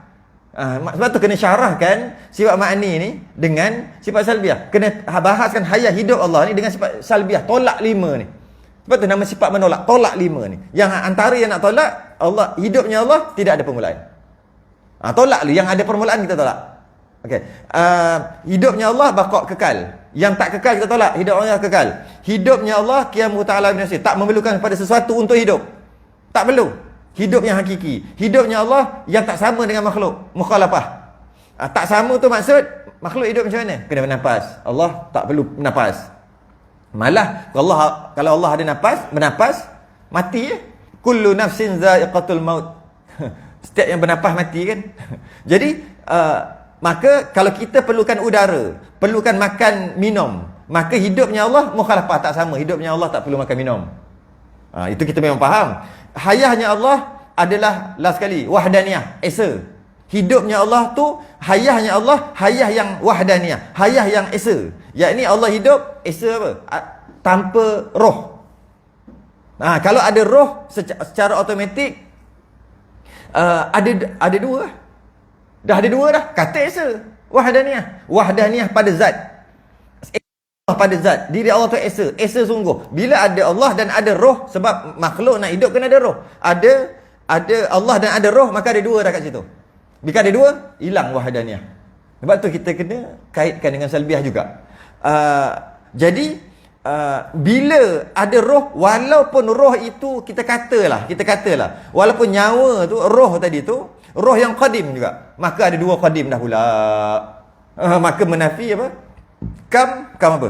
Sebab tu kena syarahkan sifat ma'ani ni dengan sifat salbiah. Kena bahaskan hayat hidup Allah ni dengan sifat salbiah. Tolak 5 ni. Sebab tu nama sifat menolak. Tolak 5 ni. Yang antara yang nak tolak, Allah, hidupnya Allah tidak ada permulaan. Tolak dulu. Yang ada permulaan kita tolak. Okey. Hidupnya Allah baqa, kekal. Yang tak kekal kita tolak. Hidup Allah kekal. Hidupnya Allah qiyamuhu ta'ala bi nafsi, tak memerlukan kepada sesuatu untuk hidup. Tak perlu. Hidup yang hakiki. Hidupnya Allah yang tak sama dengan makhluk. Mukhalafah. Tak sama tu maksud makhluk hidup macam mana? Kena bernafas. Allah tak perlu bernafas. Malah kalau Allah ada bernafas, mati. Kullu nafsin za'iqatul maut. Setiap yang bernafas mati kan. Jadi maka kalau kita perlukan udara, perlukan makan, minum, maka hidupnya Allah mukhalafah, tak sama. Hidupnya Allah tak perlu makan, minum. Itu kita memang faham. Hayahnya Allah adalah last sekali wahdaniyah, esa. Hidupnya Allah tu, hayahnya Allah, hayah yang wahdaniyah, hayah yang esa. Yakni Allah hidup esa apa? Tanpa roh. Kalau ada roh secara automatik ada dua. Dah ada dua dah. Kata esa. Wahdaniyah. Wahdaniyah pada zat. Allah pada zat. Diri Allah tu esa. Esa sungguh. Bila ada Allah dan ada roh, sebab makhluk nak hidup kena ada roh. Ada Allah dan ada roh, maka ada dua dah kat situ. Bila ada dua, hilang wahdaniyah. Sebab tu kita kena kaitkan dengan salbiah juga. Jadi bila ada roh, walaupun roh itu kita katalah, walaupun nyawa tu, roh tadi tu, roh yang qadim juga, maka ada dua qadim dah pula. Maka menafi apa? Kam apa?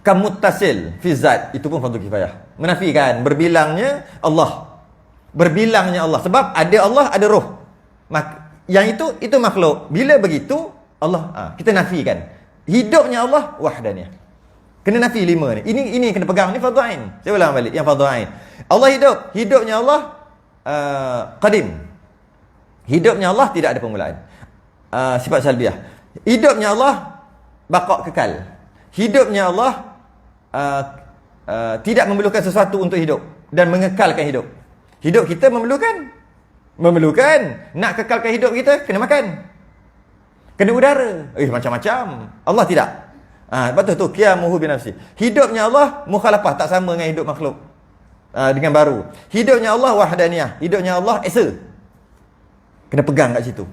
Kam muttasil fi zat, itu pun fardu kifayah. Menafikan berbilangnya Allah. Berbilangnya Allah, sebab ada Allah, ada roh. Yang itu makhluk. Bila begitu Allah, kita nafikan. Hidupnya Allah wahdaniyah. Kena nafi 5 ni. Ini kena pegang, ni fardhu ain. Saya ulang balik yang fardhu ain. Allah hidupnya Allah qadim. Hidupnya Allah tidak ada permulaan. Sifat salbiah. Hidupnya Allah baqa, kekal. Hidupnya Allah tidak memerlukan sesuatu untuk hidup dan mengekalkan hidup. Hidup kita memerlukan. Nak kekalkan hidup kita, kena makan. Kena udara. Macam-macam. Allah tidak. Betul tu qiyamuhu binafsi. Hidupnya Allah mukhalafah, tak sama dengan hidup makhluk. Dengan baru. Hidupnya Allah wahdaniyah, hidupnya Allah esa. Kena pegang kat situ.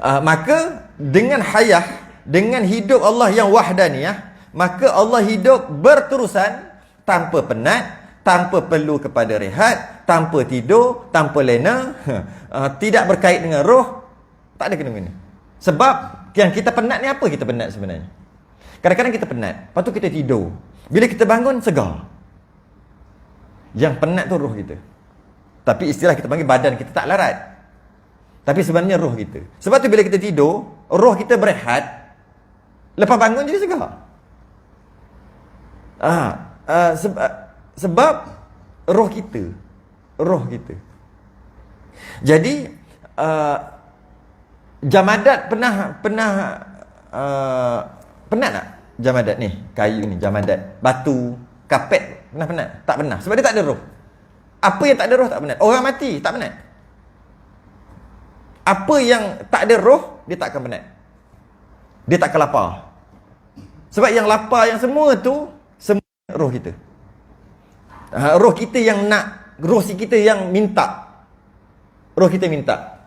Maka dengan hayah, dengan hidup Allah yang wahdaniyah, maka Allah hidup berterusan tanpa penat, tanpa perlu kepada rehat, tanpa tidur, tanpa lena, tidak berkait dengan roh, tak ada kena-mena. Sebab yang kita penat ni apa kita penat sebenarnya? Kadang-kadang kita penat, lepas tu kita tidur. Bila kita bangun, segar. Yang penat tu roh kita. Tapi istilah kita panggil badan kita tak larat. Tapi sebenarnya roh kita. Sebab tu bila kita tidur, roh kita berehat, lepas bangun jadi segar. Sebab roh kita. Jadi jamadat pernah penat tak? Jamadat ni, kayu ni, jamadat, batu, kapet, pernah penat? Tak pernah. Sebab dia tak ada roh. Apa yang tak ada roh tak penat. Orang mati tak penat. Apa yang tak ada roh, dia tak akan penat. Dia tak akan lapar. Sebab yang lapar yang semua tu, semua roh kita. Roh kita yang nak, roh kita yang minta. Roh kita minta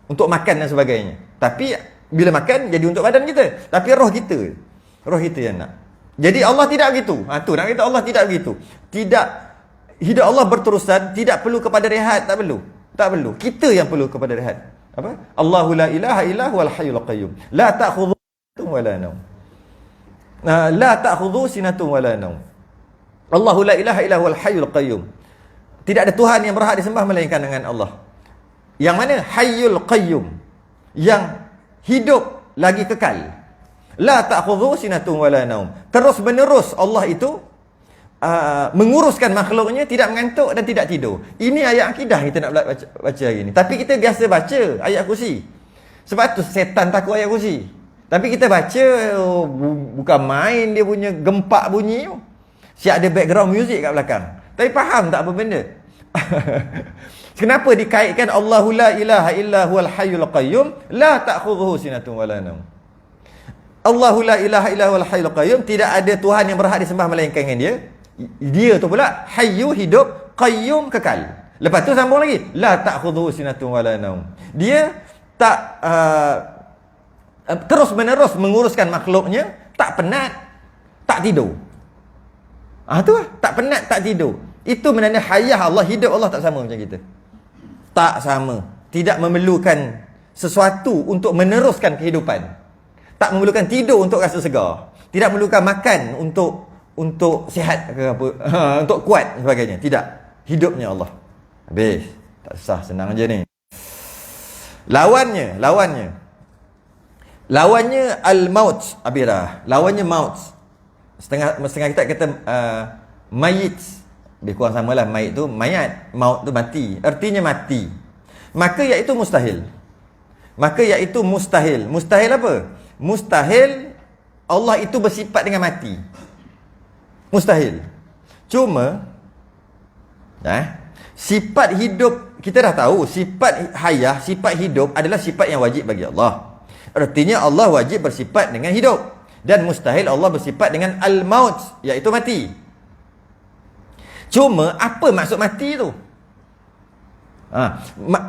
untuk makan dan sebagainya. Tapi bila makan jadi untuk badan kita. Tapi roh kita yang nak. Jadi Allah tidak begitu. Tu nak kata Allah tidak begitu. Tidak, hidup Allah berterusan, tidak perlu kepada rehat, tak perlu. Tak perlu. Kita yang perlu kepada rehat. Apa? Allahu la ilaha illa huwal hayyul qayyum. La ta'khudhuhu sinatun wa la naum. La ta'khudhuhu sinatun wa la naum. Allahu la ilaha illa huwal hayyul qayyum. Tidak ada Tuhan yang berhak disembah melainkan dengan Allah. Yang mana? Hayyul qayyum. Yang hidup lagi kekal. La ta'khudhuhu sinatun wa la naum. Terus menerus Allah itu menguruskan makhluknya, tidak mengantuk dan tidak tidur. Ini ayat akidah kita nak baca hari ni. Tapi kita biasa baca ayat kursi. Sebab tu setan takut ayat kursi. Tapi kita baca, bukan main dia punya gempak bunyi tu. Siap ada background music kat belakang. Tapi faham tak apa benda? Kenapa dikaitkan Allahu la ilaha illa huwal hayyul qayyum, la ta'khudhuhu sinatun wa la naum. Allahu la ilaha illa huwal hayyul qayyum, tidak ada Tuhan yang berhak disembah melainkan dengan dia. Dia tu pula hayyu, hidup, qayyum, kekal. Lepas tu sambung lagi, la ta'khudhuhu sinatun wa la naum. Dia tak terus menerus menguruskan makhluknya, tak penat, tak tidur. Tu lah, tak penat, tak tidur. Itu menanda hayah Allah, hidup Allah tak sama macam kita. Tak sama. Tidak memerlukan sesuatu untuk meneruskan kehidupan. Tak memerlukan tidur untuk rasa segar. Tidak memerlukan makan untuk sihat ke apa, untuk kuat sebagainya. Tidak. Hidupnya Allah. Habis. Tak susah, senang je ni. Lawannya al-maut, Abirah. Lawannya maut. Setengah kita kata mayit. Lebih kurang samalah, mayit tu mayat, maut tu mati. Artinya mati. Maka iaitu mustahil. Mustahil apa? Mustahil Allah itu bersifat dengan mati. Mustahil. Cuma sifat hidup, kita dah tahu sifat hayah, sifat hidup adalah sifat yang wajib bagi Allah. Artinya Allah wajib bersifat dengan hidup. Dan mustahil Allah bersifat dengan al-maut, iaitu mati. Cuma apa maksud mati tu?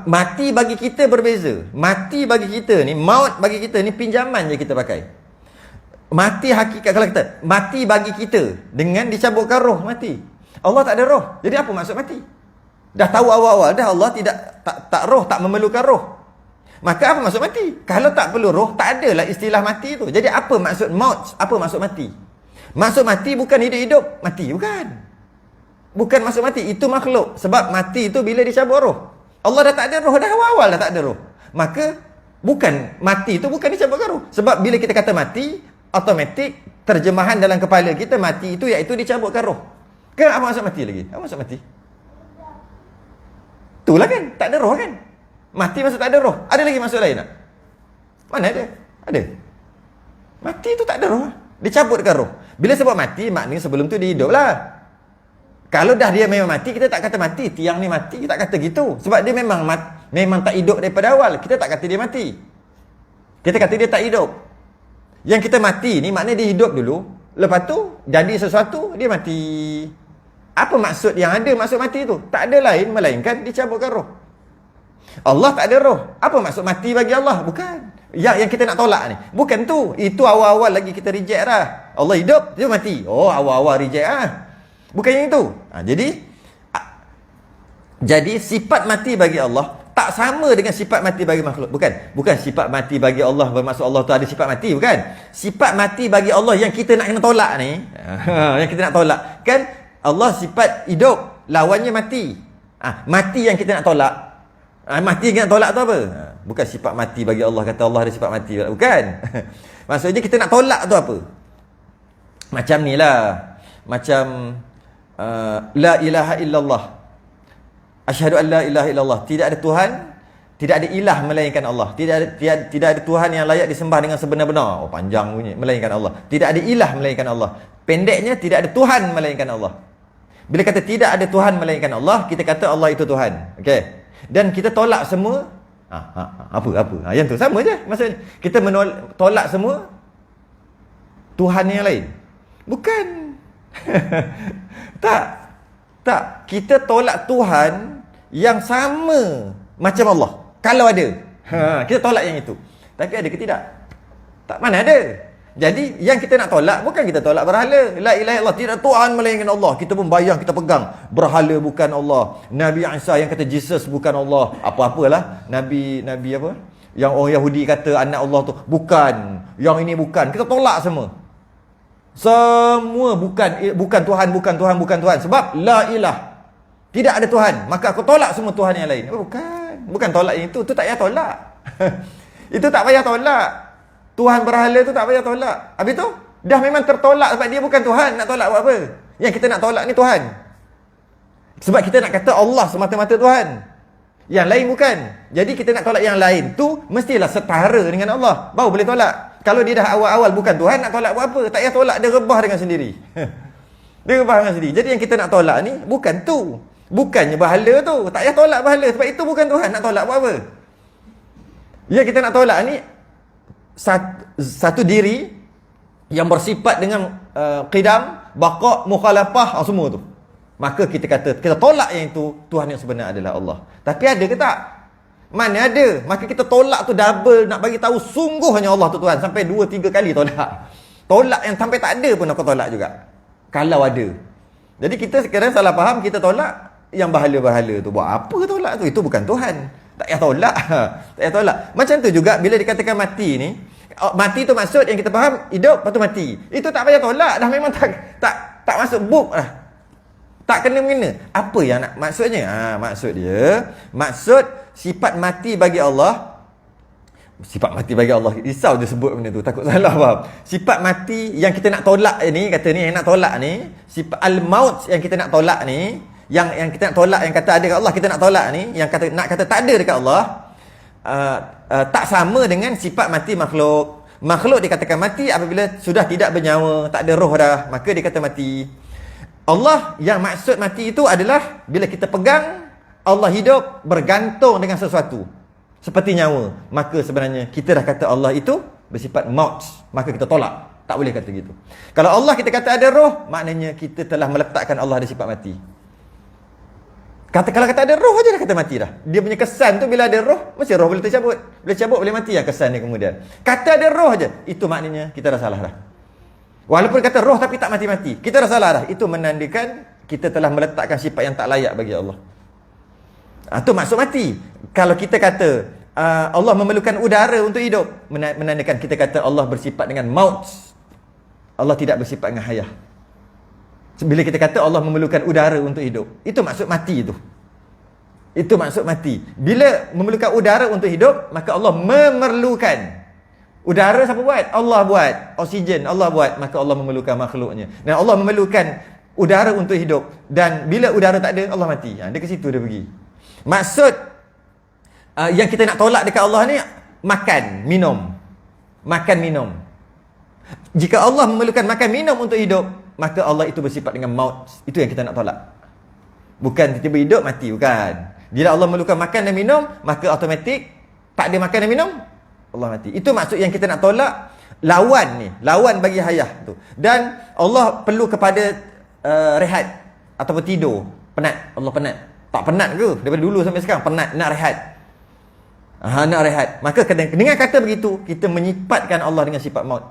Mati bagi kita berbeza. Mati bagi kita ni, maut bagi kita ni pinjaman je kita pakai. Mati hakikat, kalau kita mati bagi kita dengan dicabutkan roh, mati. Allah tak ada roh. Jadi apa maksud mati? Dah tahu awal-awal dah Allah tak roh, tak memerlukan roh. Maka apa maksud mati? Kalau tak perlu roh, tak adalah istilah mati tu. Jadi apa maksud maut? Apa maksud mati? Maksud mati bukan hidup-hidup. Mati bukan maksud mati. Itu makhluk. Sebab mati itu bila dicabut roh. Allah dah tak ada roh. Dah awal dah tak ada roh. Maka bukan mati itu bukan dicabutkan roh. Sebab bila kita kata mati, automatik terjemahan dalam kepala kita mati itu iaitu dicabutkan roh. Kan apa maksud mati lagi? Apa maksud mati? Itulah kan. Tak ada roh kan? Mati maksud tak ada roh. Ada lagi maksud lain tak? Mana ada? Ada. Mati itu tak ada roh. Dicabutkan roh. Bila sebut mati, maknanya sebelum tu dia hidup lah. Kalau dah dia memang mati, kita tak kata mati. Tiang ni mati, kita tak kata gitu. Sebab dia memang tak hidup daripada awal. Kita tak kata dia mati. Kita kata dia tak hidup. Yang kita mati ni maknanya dia hidup dulu, lepas tu jadi sesuatu, dia mati. Apa maksud yang ada maksud mati tu? Tak ada lain melainkan dicabutkan roh. Allah tak ada roh. Apa maksud mati bagi Allah? Bukan. Yang kita nak tolak ni bukan tu. Itu awal-awal lagi kita reject dah. Allah hidup, dia mati. Oh, awal-awal reject ah. Bukan yang itu. Jadi sifat mati bagi Allah tak sama dengan sifat mati bagi makhluk. Bukan sifat mati bagi Allah bermaksud Allah tu ada sifat mati, bukan. Sifat mati bagi Allah yang kita nak kena tolak ni, yang kita nak tolak kan, Allah sifat hidup, lawannya mati. Mati yang kita nak tolak. Mati yang kita nak tolak tu apa? Bukan sifat mati bagi Allah, kata Allah ada sifat mati, bukan. Maksudnya kita nak tolak tu apa? Macam ni lah, macam la ilaha illallah, asyhadu an la ilaha illallah, tidak ada Tuhan, tidak ada ilah melainkan Allah, tidak ada Tuhan yang layak disembah dengan sebenar-benar. Oh, panjang bunyi, melainkan Allah. Tidak ada ilah melainkan Allah. Pendeknya, tidak ada Tuhan melainkan Allah. Bila kata tidak ada Tuhan melainkan Allah, kita kata Allah itu Tuhan. Okey. Dan kita tolak semua apa? Yang tu sama je maksudnya. Kita tolak semua Tuhan yang lain. Bukan. Tak. Kita tolak Tuhan yang sama macam Allah. Kalau ada. Kita tolak yang itu. Tapi ada ke tidak? Tak, mana ada. Jadi yang kita nak tolak bukan kita tolak berhala. La ilaha illallah, tidak Tuhan melainkan Allah. Kita pun bayang, kita pegang berhala bukan Allah. Nabi Isa yang kata Jesus bukan Allah. Apa-apalah. Nabi apa? Yang orang Yahudi kata anak Allah tu bukan. Yang ini bukan. Kita tolak semua. Semua bukan Tuhan. Sebab la ilah. Tidak ada Tuhan. Maka aku tolak semua Tuhan yang lain. Bukan tolak yang itu. Itu tak payah tolak. Itu tak payah tolak. Tuhan berhala tu tak payah tolak. Habis tu dah memang tertolak sebab dia bukan Tuhan. Nak tolak buat apa? Yang kita nak tolak ni Tuhan. Sebab kita nak kata Allah semata-mata Tuhan. Yang lain bukan. Jadi kita nak tolak yang lain tu mestilah setara dengan Allah, baru boleh tolak. Kalau dia dah awal-awal bukan Tuhan, nak tolak buat apa? Tak payah tolak, dia rebah dengan sendiri. Dia rebah dengan sendiri. Jadi yang kita nak tolak ni bukan tu. Bukannya berhala tu. Tak payah tolak berhala sebab itu bukan Tuhan. Nak tolak buat apa? Yang kita nak tolak ni satu diri yang bersifat dengan qidam, baqa', mukhalafah, semua tu. Maka kita kata, kita tolak yang itu, Tuhan yang sebenar adalah Allah. Tapi ada ke tak? Mana ada? Maka kita tolak tu double, nak bagi tahu sungguhnya Allah tu Tuhan. Sampai 2-3 kali tolak. Tolak yang sampai tak ada pun aku tolak juga. Kalau ada. Jadi kita sekarang salah faham, kita tolak yang berhala-berhala tu. Buat apa tolak tu? Itu bukan Tuhan. Tak payah tolak. Tak payah tolak. Macam tu juga bila dikatakan mati ni, mati tu maksud yang kita faham hidup lepas tu mati. Itu tak payah tolak. Dah memang tak masuk book lah. Tak kena-mengena. Apa yang nak maksudnya? Maksud sifat mati bagi Allah. Sifat mati bagi Allah. Risau dia sebut benda tu, takut salah faham. Sifat mati yang kita nak tolak ni, kata ni yang nak tolak ni, sifat al-maut yang kita nak tolak ni, yang kita nak tolak, yang kata ada dekat Allah kita nak tolak ni, yang nak kata tak ada dekat Allah, tak sama dengan sifat mati makhluk. Makhluk dikatakan mati apabila sudah tidak bernyawa, tak ada roh dah, maka dia kata mati. Allah yang maksud mati itu adalah bila kita pegang Allah hidup bergantung dengan sesuatu seperti nyawa, maka sebenarnya kita dah kata Allah itu bersifat maut, maka kita tolak. Tak boleh kata gitu. Kalau Allah kita kata ada roh, maknanya kita telah meletakkan Allah ada sifat mati. Kalau kata ada roh aja dah kata mati dah. Dia punya kesan tu bila ada roh, mesti roh boleh tercabut. Bila cabut boleh mati lah kesan dia kemudian. Kata ada roh aja, itu maknanya kita dah salah dah. Walaupun kata roh tapi tak mati-mati, kita dah salah dah. Itu menandakan kita telah meletakkan sifat yang tak layak bagi Allah. Itu maksud mati. Kalau kita kata Allah memerlukan udara untuk hidup, menandakan kita kata Allah bersifat dengan maut. Allah tidak bersifat dengan hayah. Bila kita kata Allah memerlukan udara untuk hidup, itu maksud mati itu. Itu maksud mati. Bila memerlukan udara untuk hidup, maka Allah memerlukan. Udara siapa buat? Allah buat. Oksigen Allah buat. Maka Allah memerlukan makhluknya. Dan Allah memerlukan udara untuk hidup. Dan bila udara tak ada, Allah mati. Dia ke situ dia pergi. Maksud yang kita nak tolak dekat Allah ni, makan, minum. Makan, minum. Jika Allah memerlukan makan, minum untuk hidup, maka Allah itu bersifat dengan maut. Itu yang kita nak tolak. Bukan tiba-tiba hidup, mati. Bukan. Bila Allah memerlukan makan dan minum, maka automatik tak ada makan dan minum, Allah mati. Itu maksud yang kita nak tolak. lawan bagi hayah tu. Dan Allah perlu kepada rehat ataupun tidur. Penat, Allah penat. Tak penat ke? Daripada dulu sampai sekarang penat, nak rehat. Nak rehat. Maka dengan kata begitu, kita menyifatkan Allah dengan sifat maut.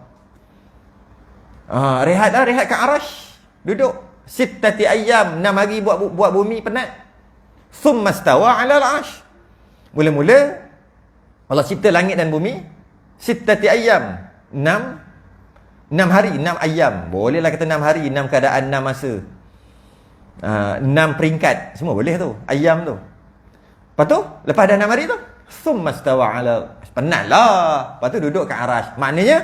Rehat kat arash. Duduk. Sittati ayyam, 6 hari buat bumi penat. Thumma stawa 'ala al-'arsh. Mula-mula Allah cipta langit dan bumi sittati ayyam, 6 hari, 6 ayyam. Bolehlah kata 6 hari, 6 keadaan, 6 masa. 6 peringkat, semua boleh tu, ayyam tu. Lepas tu, lepas dah 6 hari tu, thumma stawa 'ala, penatlah. Lepas tu duduk kat arash. Maknanya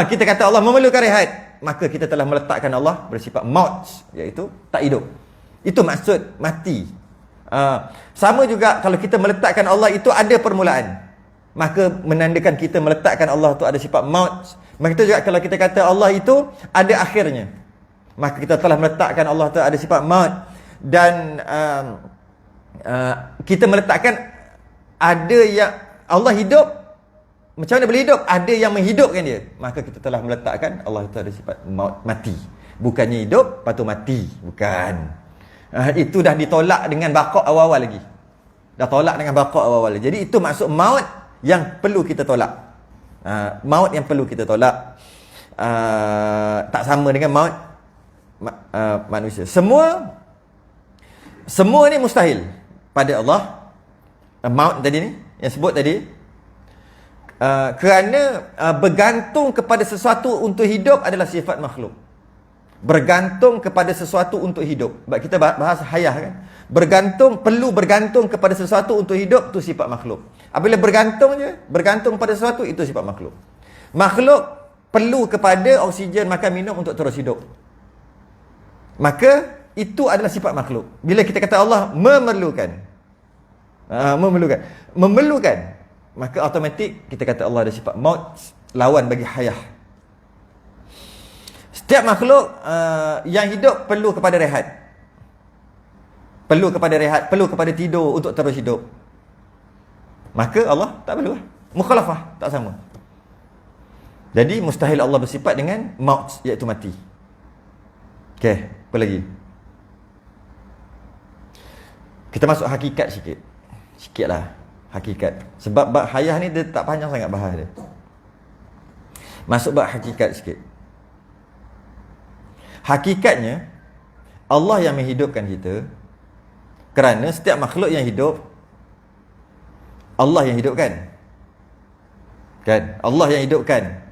kita kata Allah memerlukan rehat, maka kita telah meletakkan Allah bersifat maut, iaitu tak hidup. Itu maksud mati. Sama juga kalau kita meletakkan Allah itu ada permulaan, maka menandakan kita meletakkan Allah itu ada sifat maut. Maka itu juga kalau kita kata Allah itu ada akhirnya, maka kita telah meletakkan Allah itu ada sifat maut. Dan kita meletakkan ada yang Allah hidup. Macam mana boleh hidup? Ada yang menghidupkan dia. Maka kita telah meletakkan Allah itu ada sifat maut, mati. Bukannya hidup, lepas tu mati. Bukan. Itu dah ditolak dengan baqa' awal-awal lagi. Dah tolak dengan baqa' awal-awal. Jadi itu maksud maut yang perlu kita tolak. Maut yang perlu kita tolak. Tak sama dengan maut manusia. Semua ni mustahil pada Allah. Maut tadi ni, yang sebut tadi. Kerana bergantung kepada sesuatu untuk hidup adalah sifat makhluk. Bergantung kepada sesuatu untuk hidup. Sebab kita bahas hayah kan. Perlu bergantung kepada sesuatu untuk hidup, tu sifat makhluk. Apabila bergantung pada sesuatu, itu sifat makhluk. Makhluk perlu kepada oksigen, makan, minum untuk terus hidup. Maka itu adalah sifat makhluk. Bila kita kata Allah memerlukan, maka automatik kita kata Allah ada sifat maut, lawan bagi hayah. Setiap makhluk yang hidup perlu kepada rehat. Perlu kepada tidur untuk terus hidup. Maka Allah tak perlu. Mukhalafah, tak sama. Jadi mustahil Allah bersifat dengan maut, iaitu mati. Okey, apa lagi? Kita masuk hakikat sikit. Sikitlah hakikat. Sebab bab hayah ni dia tak panjang sangat bahas dia. Masuk bab hakikat sikit. Hakikatnya Allah yang menghidupkan kita, kerana setiap makhluk yang hidup Allah yang hidupkan. Kan? Allah yang hidupkan.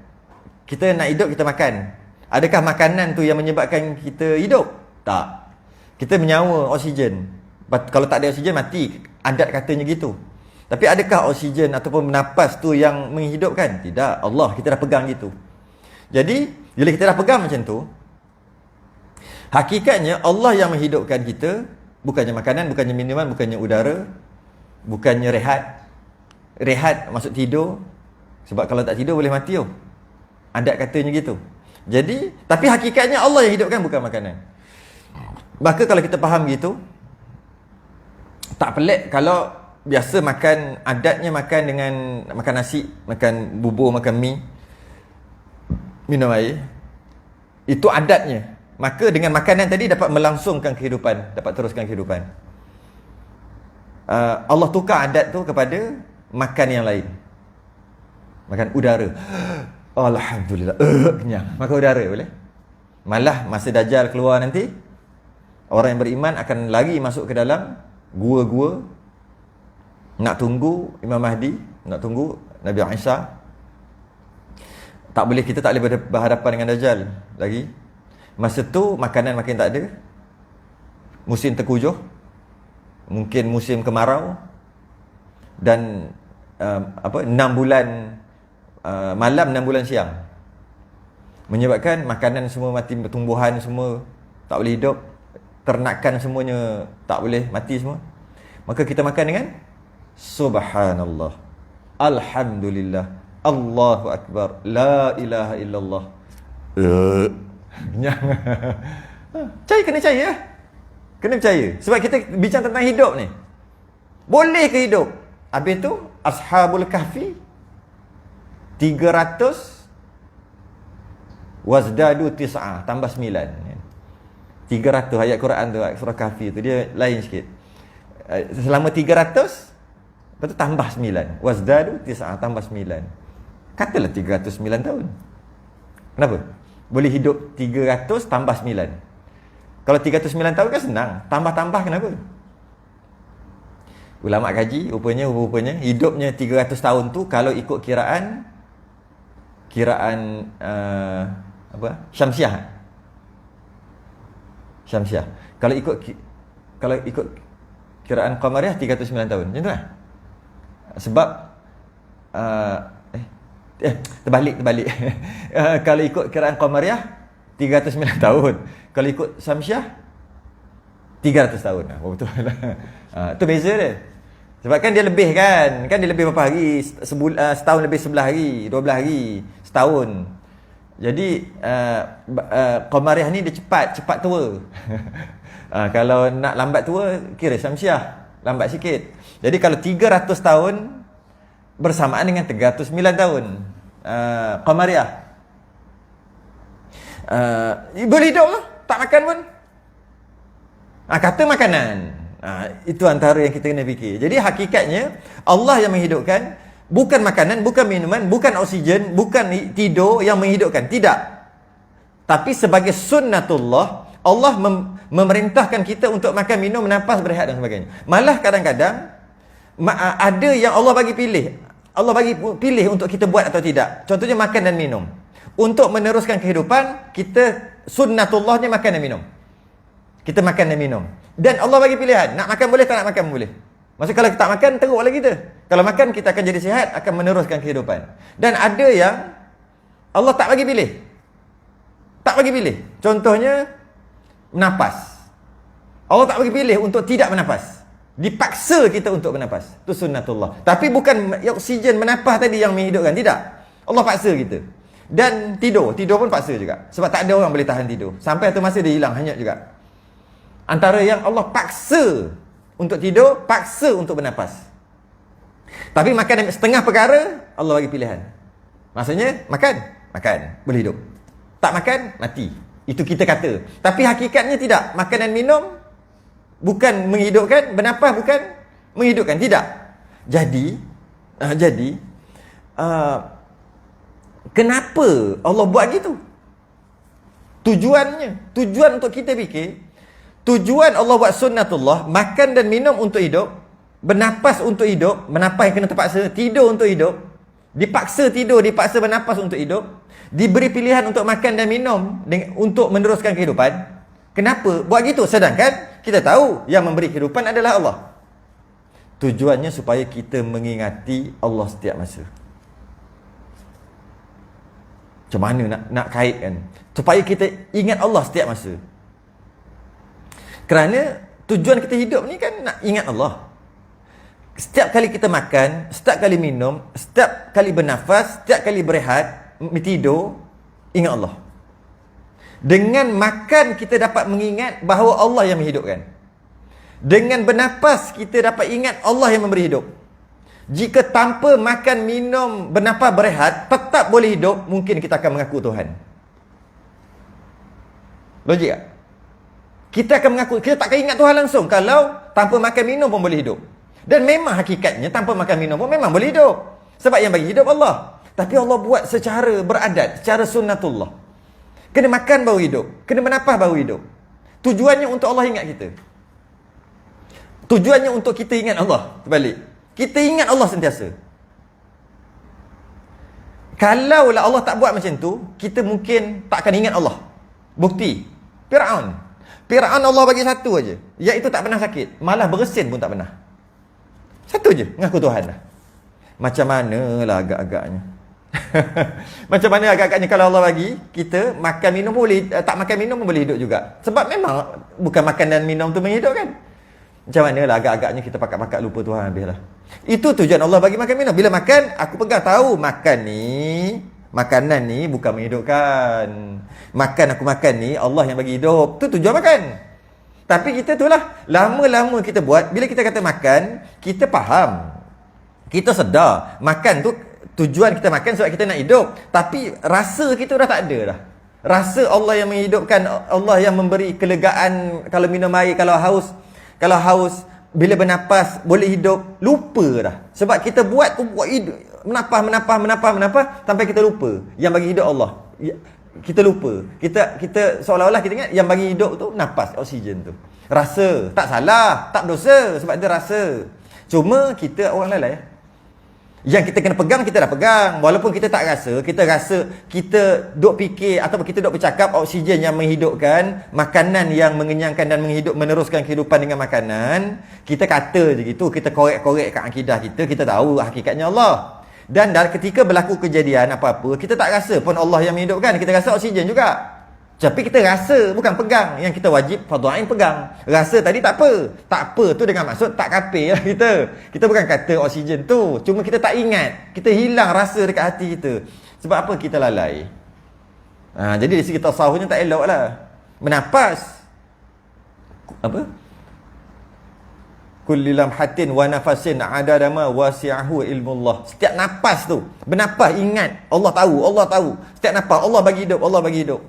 Kita nak hidup, kita makan. Adakah makanan tu yang menyebabkan kita hidup? Tak. Kita menyawa oksigen. Kalau tak ada oksigen mati. Adat katanya gitu. Tapi adakah oksigen ataupun bernafas tu yang menghidupkan? Tidak. Allah, kita dah pegang gitu. Jadi bila kita dah pegang macam tu, hakikatnya Allah yang menghidupkan kita. Bukannya makanan, bukannya minuman, bukannya udara, bukannya rehat. Rehat maksud tidur. Sebab kalau tak tidur boleh mati tu. Adat katanya gitu. Jadi, tapi hakikatnya Allah yang hidupkan, bukan makanan. Maka kalau kita faham gitu, tak pelik kalau biasa makan, adatnya makan dengan makan nasi, makan bubur, makan mi, minum air. Itu adatnya. Maka dengan makanan tadi dapat melangsungkan kehidupan, dapat teruskan kehidupan. Allah tukar adat tu kepada makan yang lain. Makan udara. Alhamdulillah, kenyang. Makan udara boleh. Malah masa Dajjal keluar nanti, orang yang beriman akan lari masuk ke dalam gua-gua, nak tunggu Imam Mahdi, nak tunggu Nabi Isa. Tak boleh, kita tak boleh berhadapan dengan Dajjal lagi. Masa tu makanan makin tak ada. Musim tengkujuh, mungkin musim kemarau, dan 6 bulan malam, 6 bulan siang, menyebabkan makanan semua mati, tumbuhan semua tak boleh hidup, ternakan semuanya tak boleh, mati semua. Maka kita makan dengan subhanallah, alhamdulillah, Allahu akbar, la ilaha illallah. Kenyang. Percaya, kena percaya ya. Kena percaya. Sebab kita bincang tentang hidup ni. Boleh ke hidup? Habis tu Ashabul Kahfi 300 Wazdadu tis'ah, tambah 9. 300 ayat Quran tu, surah Kahfi tu dia lain sikit. Selama 300, lepas tu tambah 9. Wazdadu tis'ah, tambah 9. Katalah 309 tahun. Kenapa? Boleh hidup 300 tambah 9. Kalau 309 tahun kan senang. Tambah-tambah kenapa? Ulama kaji, rupanya hidupnya 300 tahun tu kalau ikut kiraan Syamsiah. Syamsiah. Kalau ikut kiraan Qamariyah 309 tahun. Macam tu lah. Sebab terbalik. Kalau ikut kiraan Qamariyah 309 tahun. Kalau ikut Syamsiah 300 tahun. Betul lah. Tu beza dia. Sebab kan dia lebih kan dia lebih berapa hari? Setahun lebih 11 hari, 12 hari, setahun. Jadi Qamariyah ni dia cepat tua. Kalau nak lambat tua, kira Syamsiah lambat sikit. Jadi kalau 300 tahun bersamaan dengan 309 tahun Qamariyah, boleh hidup lah, tak makan pun. Kata makanan. Itu antara yang kita kena fikir. Jadi hakikatnya Allah yang menghidupkan, bukan makanan, bukan minuman, bukan oksigen, bukan tidur yang menghidupkan. Tidak. Tapi sebagai sunnatullah, Allah memerintahkan kita untuk makan, minum, nafas, berehat dan sebagainya. Malah kadang-kadang ada yang Allah bagi pilih. Allah bagi pilih untuk kita buat atau tidak. Contohnya makan dan minum. Untuk meneruskan kehidupan, kita sunnatullahnya makan dan minum. Kita makan dan minum. Dan Allah bagi pilihan. Nak makan boleh, tak nak makan boleh. Maksudnya kalau kita tak makan, teruklah kita. Kalau makan, kita akan jadi sihat, akan meneruskan kehidupan. Dan ada yang Allah tak bagi pilih. Tak bagi pilih. Contohnya, menafas. Allah tak bagi pilih untuk tidak menafas. Dipaksa kita untuk menafas. Itu sunnatullah. Tapi bukan oksigen menafas tadi yang menghidupkan. Tidak. Allah paksa kita. Dan tidur. Tidur pun paksa juga. Sebab tak ada orang boleh tahan tidur. Sampai satu masa dia hilang, hanyut juga. Antara yang Allah paksa untuk tidur, paksa untuk bernafas. Tapi makan setengah perkara, Allah bagi pilihan. Maksudnya, makan, boleh hidup. Tak makan, mati. Itu kita kata. Tapi hakikatnya tidak. Makan dan minum bukan menghidupkan, bernafas bukan menghidupkan. Tidak. Jadi, kenapa Allah buat gitu? Tujuan untuk kita fikir, tujuan Allah buat sunnatullah, makan dan minum untuk hidup, bernafas untuk hidup, bernafas yang kena terpaksa, tidur untuk hidup, dipaksa tidur, dipaksa bernafas untuk hidup, diberi pilihan untuk makan dan minum untuk meneruskan kehidupan. Kenapa buat gitu? Sedangkan kita tahu yang memberi kehidupan adalah Allah. Tujuannya supaya kita mengingati Allah setiap masa. Macam mana nak kaitkan? Supaya kita ingat Allah setiap masa. Kerana tujuan kita hidup ni kan nak ingat Allah. Setiap kali kita makan, setiap kali minum, setiap kali bernafas, setiap kali berehat, tidur, ingat Allah. Dengan makan kita dapat mengingat bahawa Allah yang menghidupkan. Dengan bernafas kita dapat ingat Allah yang memberi hidup. Jika tanpa makan, minum, bernafas, berehat, tetap boleh hidup, mungkin kita akan mengaku Tuhan. Logik tak? Kita akan mengaku, kita tak akan ingat Tuhan langsung kalau tanpa makan minum pun boleh hidup. Dan memang hakikatnya tanpa makan minum pun memang boleh hidup. Sebab yang bagi hidup Allah. Tapi Allah buat secara beradat, secara sunnatullah. Kena makan baru hidup, kena bernafas baru hidup. Tujuannya untuk Allah ingat kita. Tujuannya untuk kita ingat Allah. Terbalik. Kita ingat Allah sentiasa. Kalaulah Allah tak buat macam tu, kita mungkin tak akan ingat Allah. Bukti, Fir'aun Allah bagi satu aja, iaitu tak pernah sakit. Malah bersin pun tak pernah. Satu je, mengaku Tuhan lah. Macam manalah agak-agaknya. Macam mana agak-agaknya kalau Allah bagi kita makan minum boleh, tak makan minum pun boleh hidup juga. Sebab memang bukan makan dan minum tu menghidupkan. Macam manalah agak-agaknya kita pakat-pakat lupa Tuhan habislah. Itu tujuan Allah bagi makan minum. Bila makan, aku pegang tahu makanan ni bukan menghidupkan. Aku makan ni Allah yang bagi hidup. Tu tujuan makan. Tapi kita itulah, lama-lama kita buat, bila kita kata makan, kita faham. Kita sedar makan tu tujuan kita makan sebab kita nak hidup. Tapi rasa kita dah tak ada dah. Rasa Allah yang menghidupkan, Allah yang memberi kelegaan kalau minum air, kalau haus, bila bernapas boleh hidup, lupa dah. Sebab kita buat hidup, menapah sampai kita lupa yang bagi hidup Allah. Kita lupa. Kita seolah-olah kita ingat yang bagi hidup tu napas, oksigen tu. Rasa, tak salah, tak berdosa sebab dia rasa. Cuma kita orang lalai. Yang kita kena pegang, kita dah pegang. Walaupun kita tak rasa, kita duk fikir ataupun kita duk bercakap oksigen yang menghidupkan, makanan yang mengenyangkan dan meneruskan kehidupan dengan makanan. Kita kata je gitu, kita korek-korek kat akidah kita tahu hakikatnya Allah. Dan ketika berlaku kejadian apa-apa, kita tak rasa pun Allah yang menghidupkan, kita rasa oksigen juga. Tapi kita rasa, bukan pegang. Yang kita wajib fardu ain pegang. Rasa tadi tak apa. Tak apa tu dengan maksud tak kafir lah kita. Kita bukan kata oksigen tu. Cuma kita tak ingat. Kita hilang rasa dekat hati kita. Sebab apa kita lalai? Jadi dari segi tasawufnya tak elok lah. Bernapas. Apa? Kulli lamhatin wa nafasin adadama wasi'ahu ilmullah. Setiap napas tu, bernapas ingat. Allah tahu. Setiap napas Allah bagi hidup.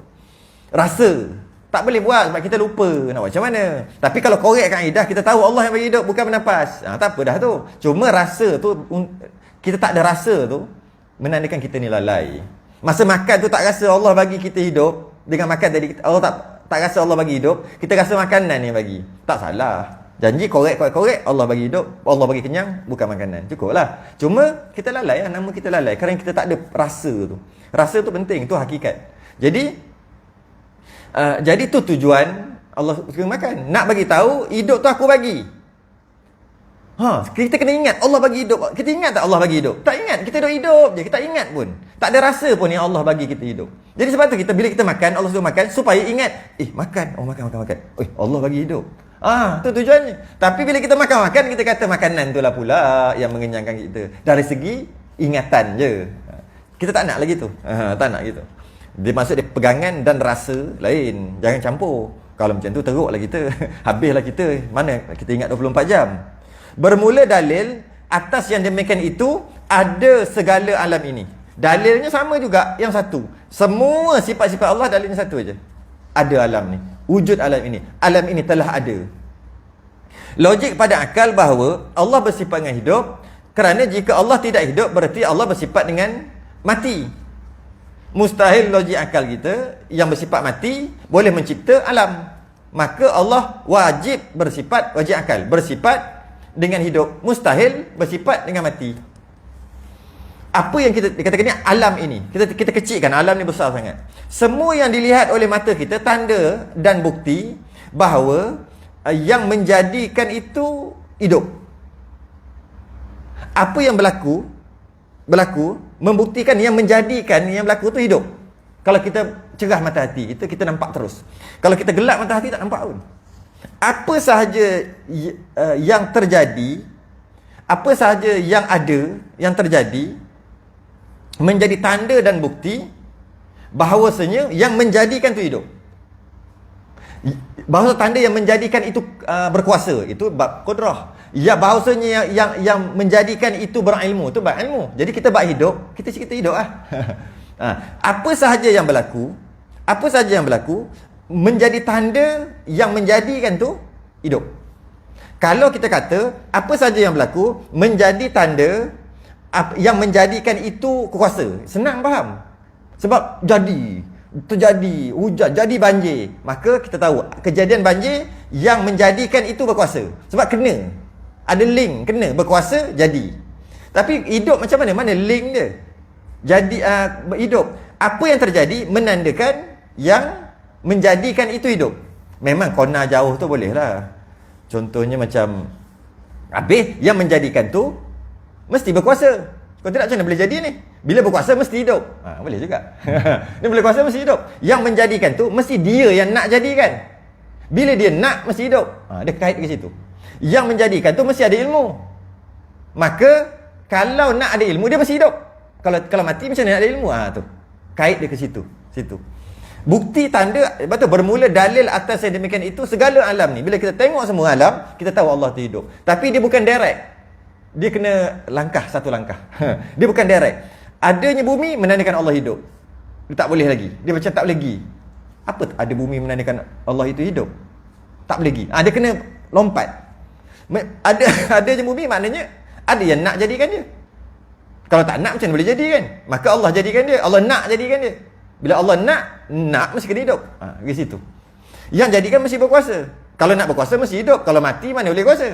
Rasa. Tak boleh buat sebab kita lupa nak buat macam mana. Tapi kalau korek kat lidah, kita tahu Allah yang bagi hidup, bukan bernapas. Tak apa dah tu. Cuma rasa tu, kita tak ada rasa tu, menandakan kita ni lalai. Masa makan tu tak rasa Allah bagi kita hidup. Dengan makan tadi, Allah tak rasa Allah bagi hidup. Kita rasa makanan yang bagi. Tak salah. Janji korek, Allah bagi hidup, Allah bagi kenyang, bukan makanan. Cukup lah. Cuma kita lalai lah, nama kita lalai. Kerana kita tak ada rasa tu. Rasa tu penting, tu hakikat. Jadi tu tujuan Allah suka makan. Nak bagi tahu hidup tu aku bagi. Kita kena ingat Allah bagi hidup. Kita ingat tak Allah bagi hidup? Tak ingat. Kita hidup je. Kita tak ingat pun. Tak ada rasa pun yang Allah bagi kita hidup. Jadi sebab tu bila kita makan, Allah suruh makan supaya ingat, makan. Makan. Allah bagi hidup. Tu tujuannya. Tapi bila kita makan, kita kata makanan tu lah pula yang mengenyangkan kita. Dari segi ingatan je. Kita tak nak lagi tu. Tak nak gitu. Dia maksud dia pegangan dan rasa lain. Jangan campur. Kalau macam tu teruklah kita. Habislah kita. Mana kita ingat 24 jam. Bermula dalil atas yang demikian itu ada segala alam ini. Dalilnya sama juga yang satu. Semua sifat-sifat Allah dalilnya satu aja. Ada alam ni. Wujud alam ini. Alam ini telah ada. Logik pada akal bahawa Allah bersifat dengan hidup. Kerana jika Allah tidak hidup, berarti Allah bersifat dengan mati. Mustahil logik akal kita yang bersifat mati boleh mencipta alam. Maka Allah wajib akal bersifat dengan hidup. Mustahil bersifat dengan mati. Apa yang kita katakan ni alam ini, kita kecilkan, alam ni besar sangat. Semua yang dilihat oleh mata kita tanda dan bukti bahawa yang menjadikan itu hidup. Apa yang berlaku membuktikan yang menjadikan yang berlaku tu hidup. Kalau kita cerah mata hati kita nampak terus. Kalau kita gelap mata hati tak nampak pun. Apa sahaja yang terjadi, apa sahaja yang ada, yang terjadi menjadi tanda dan bukti bahawasanya yang menjadikan itu hidup. Bahawa tanda yang menjadikan itu berkuasa, itu bab qudrah. Ya, bahawasanya yang menjadikan itu berilmu, itu bab ilmu. Jadi kita bab hidup, kita hidup lah. Apa sahaja yang berlaku menjadi tanda yang menjadikan tu hidup. Kalau kita kata apa sahaja yang berlaku menjadi tanda yang menjadikan itu kuasa, senang faham. Sebab terjadi hujan, jadi banjir, maka kita tahu kejadian banjir yang menjadikan itu berkuasa. Sebab kena ada link, kena berkuasa jadi. Tapi hidup macam mana? Mana link dia? Jadi hidup. Apa yang terjadi menandakan yang menjadikan itu hidup. Memang kona jauh tu boleh lah. Contohnya macam habis yang menjadikan tu mesti berkuasa. Kalau tidak macam mana boleh jadi ni? Bila berkuasa mesti hidup. Boleh juga. Dia boleh kuasa mesti hidup. Yang menjadikan tu mesti dia yang nak jadikan. Bila dia nak mesti hidup. Dia kait ke situ. Yang menjadikan tu mesti ada ilmu. Maka kalau nak ada ilmu dia mesti hidup. Kalau mati macam mana nak ada ilmu? Tu. Kait dia ke situ. Bukti tanda, betul, bermula dalil atas yang demikian itu segala alam ni. Bila kita tengok semua alam, kita tahu Allah tu hidup. Tapi dia bukan direct. Dia kena satu langkah. Dia bukan direct. Adanya bumi menandakan Allah hidup. Dia tak boleh lagi. Dia macam tak boleh lagi. Apa ada bumi menandakan Allah itu hidup? Tak boleh lagi. Dia kena lompat. Ada je bumi, maknanya ada yang nak jadikan dia. Kalau tak nak, macam mana boleh jadi kan? Maka Allah jadikan dia. Allah nak jadikan dia. Bila Allah nak mesti kena hidup. Di situ. Yang jadikan mesti berkuasa. Kalau nak berkuasa mesti hidup. Kalau mati mana boleh kuasa.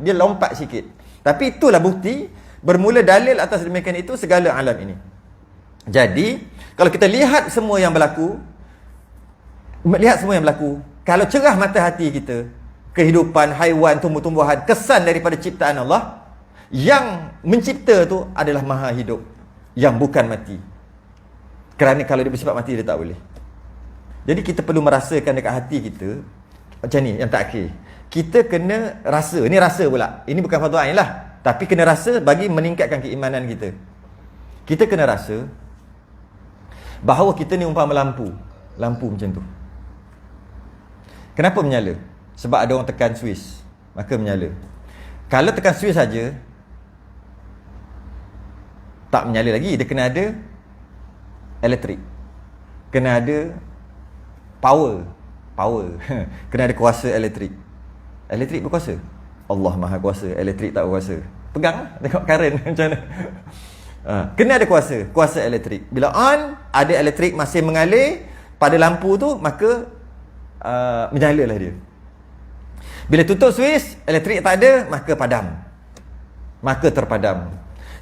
Dia lompat sikit. Tapi itulah bukti bermula dalil atas demikian itu segala alam ini. Jadi kalau kita lihat semua yang berlaku, kalau cerah mata hati kita, kehidupan haiwan, tumbuh-tumbuhan, kesan daripada ciptaan Allah, yang mencipta tu adalah maha hidup, yang bukan mati. Kerana kalau dia bersifat mati, dia tak boleh. Jadi kita perlu merasakan dekat hati kita. Macam ni, yang terakhir, kita kena rasa. Ini rasa pula, ini bukan fardu ain lah, tapi kena rasa bagi meningkatkan keimanan kita. Kita kena rasa bahawa kita ni umpama lampu macam tu. Kenapa menyala? Sebab ada orang tekan switch, maka menyala. Kalau tekan switch saja, tak menyala lagi. Dia kena ada elektrik, kena ada power kena ada kuasa elektrik. Elektrik berkuasa? Allah maha kuasa, elektrik tak berkuasa. Pegang lah, tengok current macam mana. Kena ada kuasa elektrik. Bila on, ada elektrik masih mengalir pada lampu tu, maka menyalalah dia. Bila tutup switch, elektrik tak ada, maka padam, maka terpadam.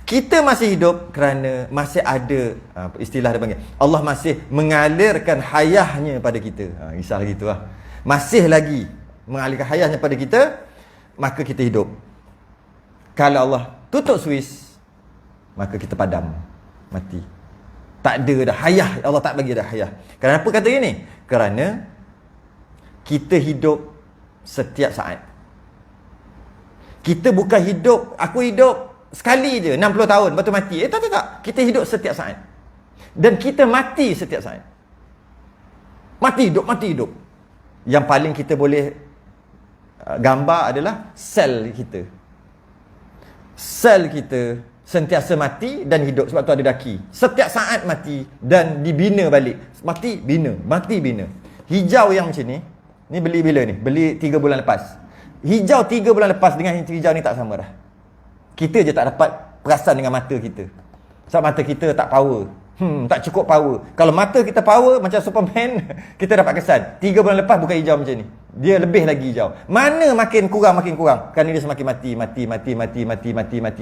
Kita masih hidup kerana masih ada, istilah dia panggil, Allah masih mengalirkan hayahnya pada kita. Kisah gitu lah. Masih lagi mengalirkan hayahnya pada kita, maka kita hidup. Kalau Allah tutup switch, maka kita padam, mati. Tak ada dah hayah, Allah tak bagi dah hayah. Kenapa kata gini? Kerana kita hidup setiap saat. Kita bukan hidup, aku hidup sekali je 60 tahun lepas tu mati. Tak. Kita hidup setiap saat. Dan kita mati setiap saat. Mati hidup. Yang paling kita boleh gambar adalah sel kita. Sel kita sentiasa mati dan hidup, sebab tu ada daki. Setiap saat mati dan dibina balik. Mati, bina. Hijau yang macam ni beli bila ni? Beli 3 bulan lepas. Hijau 3 bulan lepas dengan hijau ni tak sama dah. Kita je tak dapat perasan dengan mata kita. Sebab mata kita tak power. Tak cukup power. Kalau mata kita power macam Superman, kita dapat kesan. 3 bulan lepas bukan hijau macam ni. Dia lebih lagi hijau. Mana makin kurang. Kerana dia semakin mati.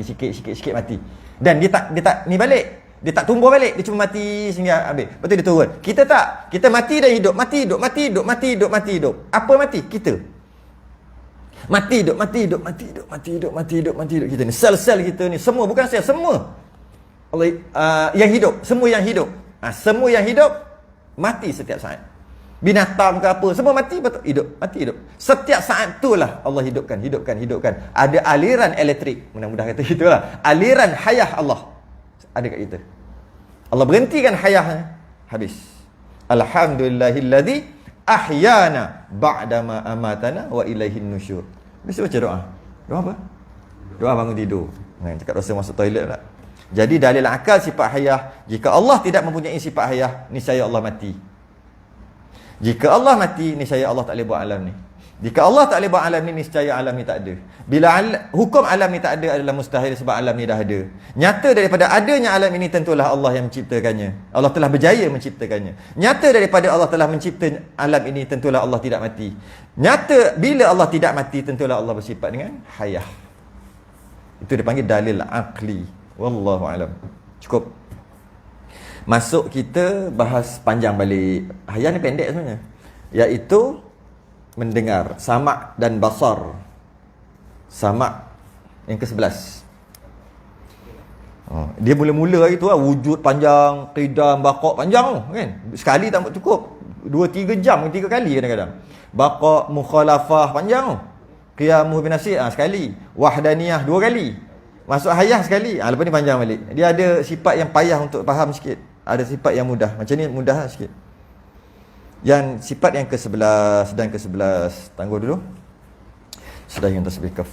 Sikit mati. Dan dia tak ni balik. Dia tak tumbuh balik. Dia cuma mati sehingga habis. Lepas tu dia turun. Kita tak. Kita mati dan hidup. Mati hidup. Apa mati? Kita. Mati hidup kita ni. Sel-sel kita ni semua, bukan sel, semua Allah yang hidup, semua yang hidup. Semua yang hidup mati setiap saat. Binatang ke apa, semua mati, betul, mati hidup. Setiap saat itulah Allah hidupkan. Ada aliran elektrik, mudah-mudahan kata gitulah. Aliran hayah Allah ada kat kita. Allah berhentikan hayahnya, habis. Alhamdulillahilladzi ahyana ba'dama amatana wa ilaihin nusyur. Mesti baca doa. Doa apa? Doa bangun tidur. Cakap rasa masuk toilet pula. Jadi dalil akal sifat hayah. Jika Allah tidak mempunyai sifat hayah, niscaya Allah mati. Jika Allah mati, niscaya Allah tak boleh buat alam ni. Jika Allah tak boleh buat alam ni, niscaya alam ni tak ada. Bila hukum alam ni tak ada adalah mustahil, sebab alam ni dah ada. Nyata daripada adanya alam ini, tentulah Allah yang menciptakannya. Allah telah berjaya menciptakannya. Nyata daripada Allah telah mencipta alam ini, tentulah Allah tidak mati. Nyata bila Allah tidak mati, tentulah Allah bersifat dengan hayah. Itu dipanggil dalil aqli. Wallahu alam. Cukup. Masuk kita bahas panjang balik. Hayah ni pendek sebenarnya. Iaitu mendengar, samak dan basar. Samak yang ke-11. Dia mula-mula hari tu lah, wujud panjang, qidam, baqa' panjang tu kan. Sekali tak cukup, 2-3 jam, 3 kali kadang-kadang. Baqa', mukhalafah panjang tu. Qiyamuh bin nasir sekali. Wahdaniyah 2 kali. Masuk hayah sekali. Lepas ni panjang balik. Dia ada sifat yang payah untuk faham sikit. Ada sifat yang mudah. Macam ni mudah sikit. Yang sifat yang ke-11 dan ke-11, tangguh dulu. Sudah yang tasbih kaf.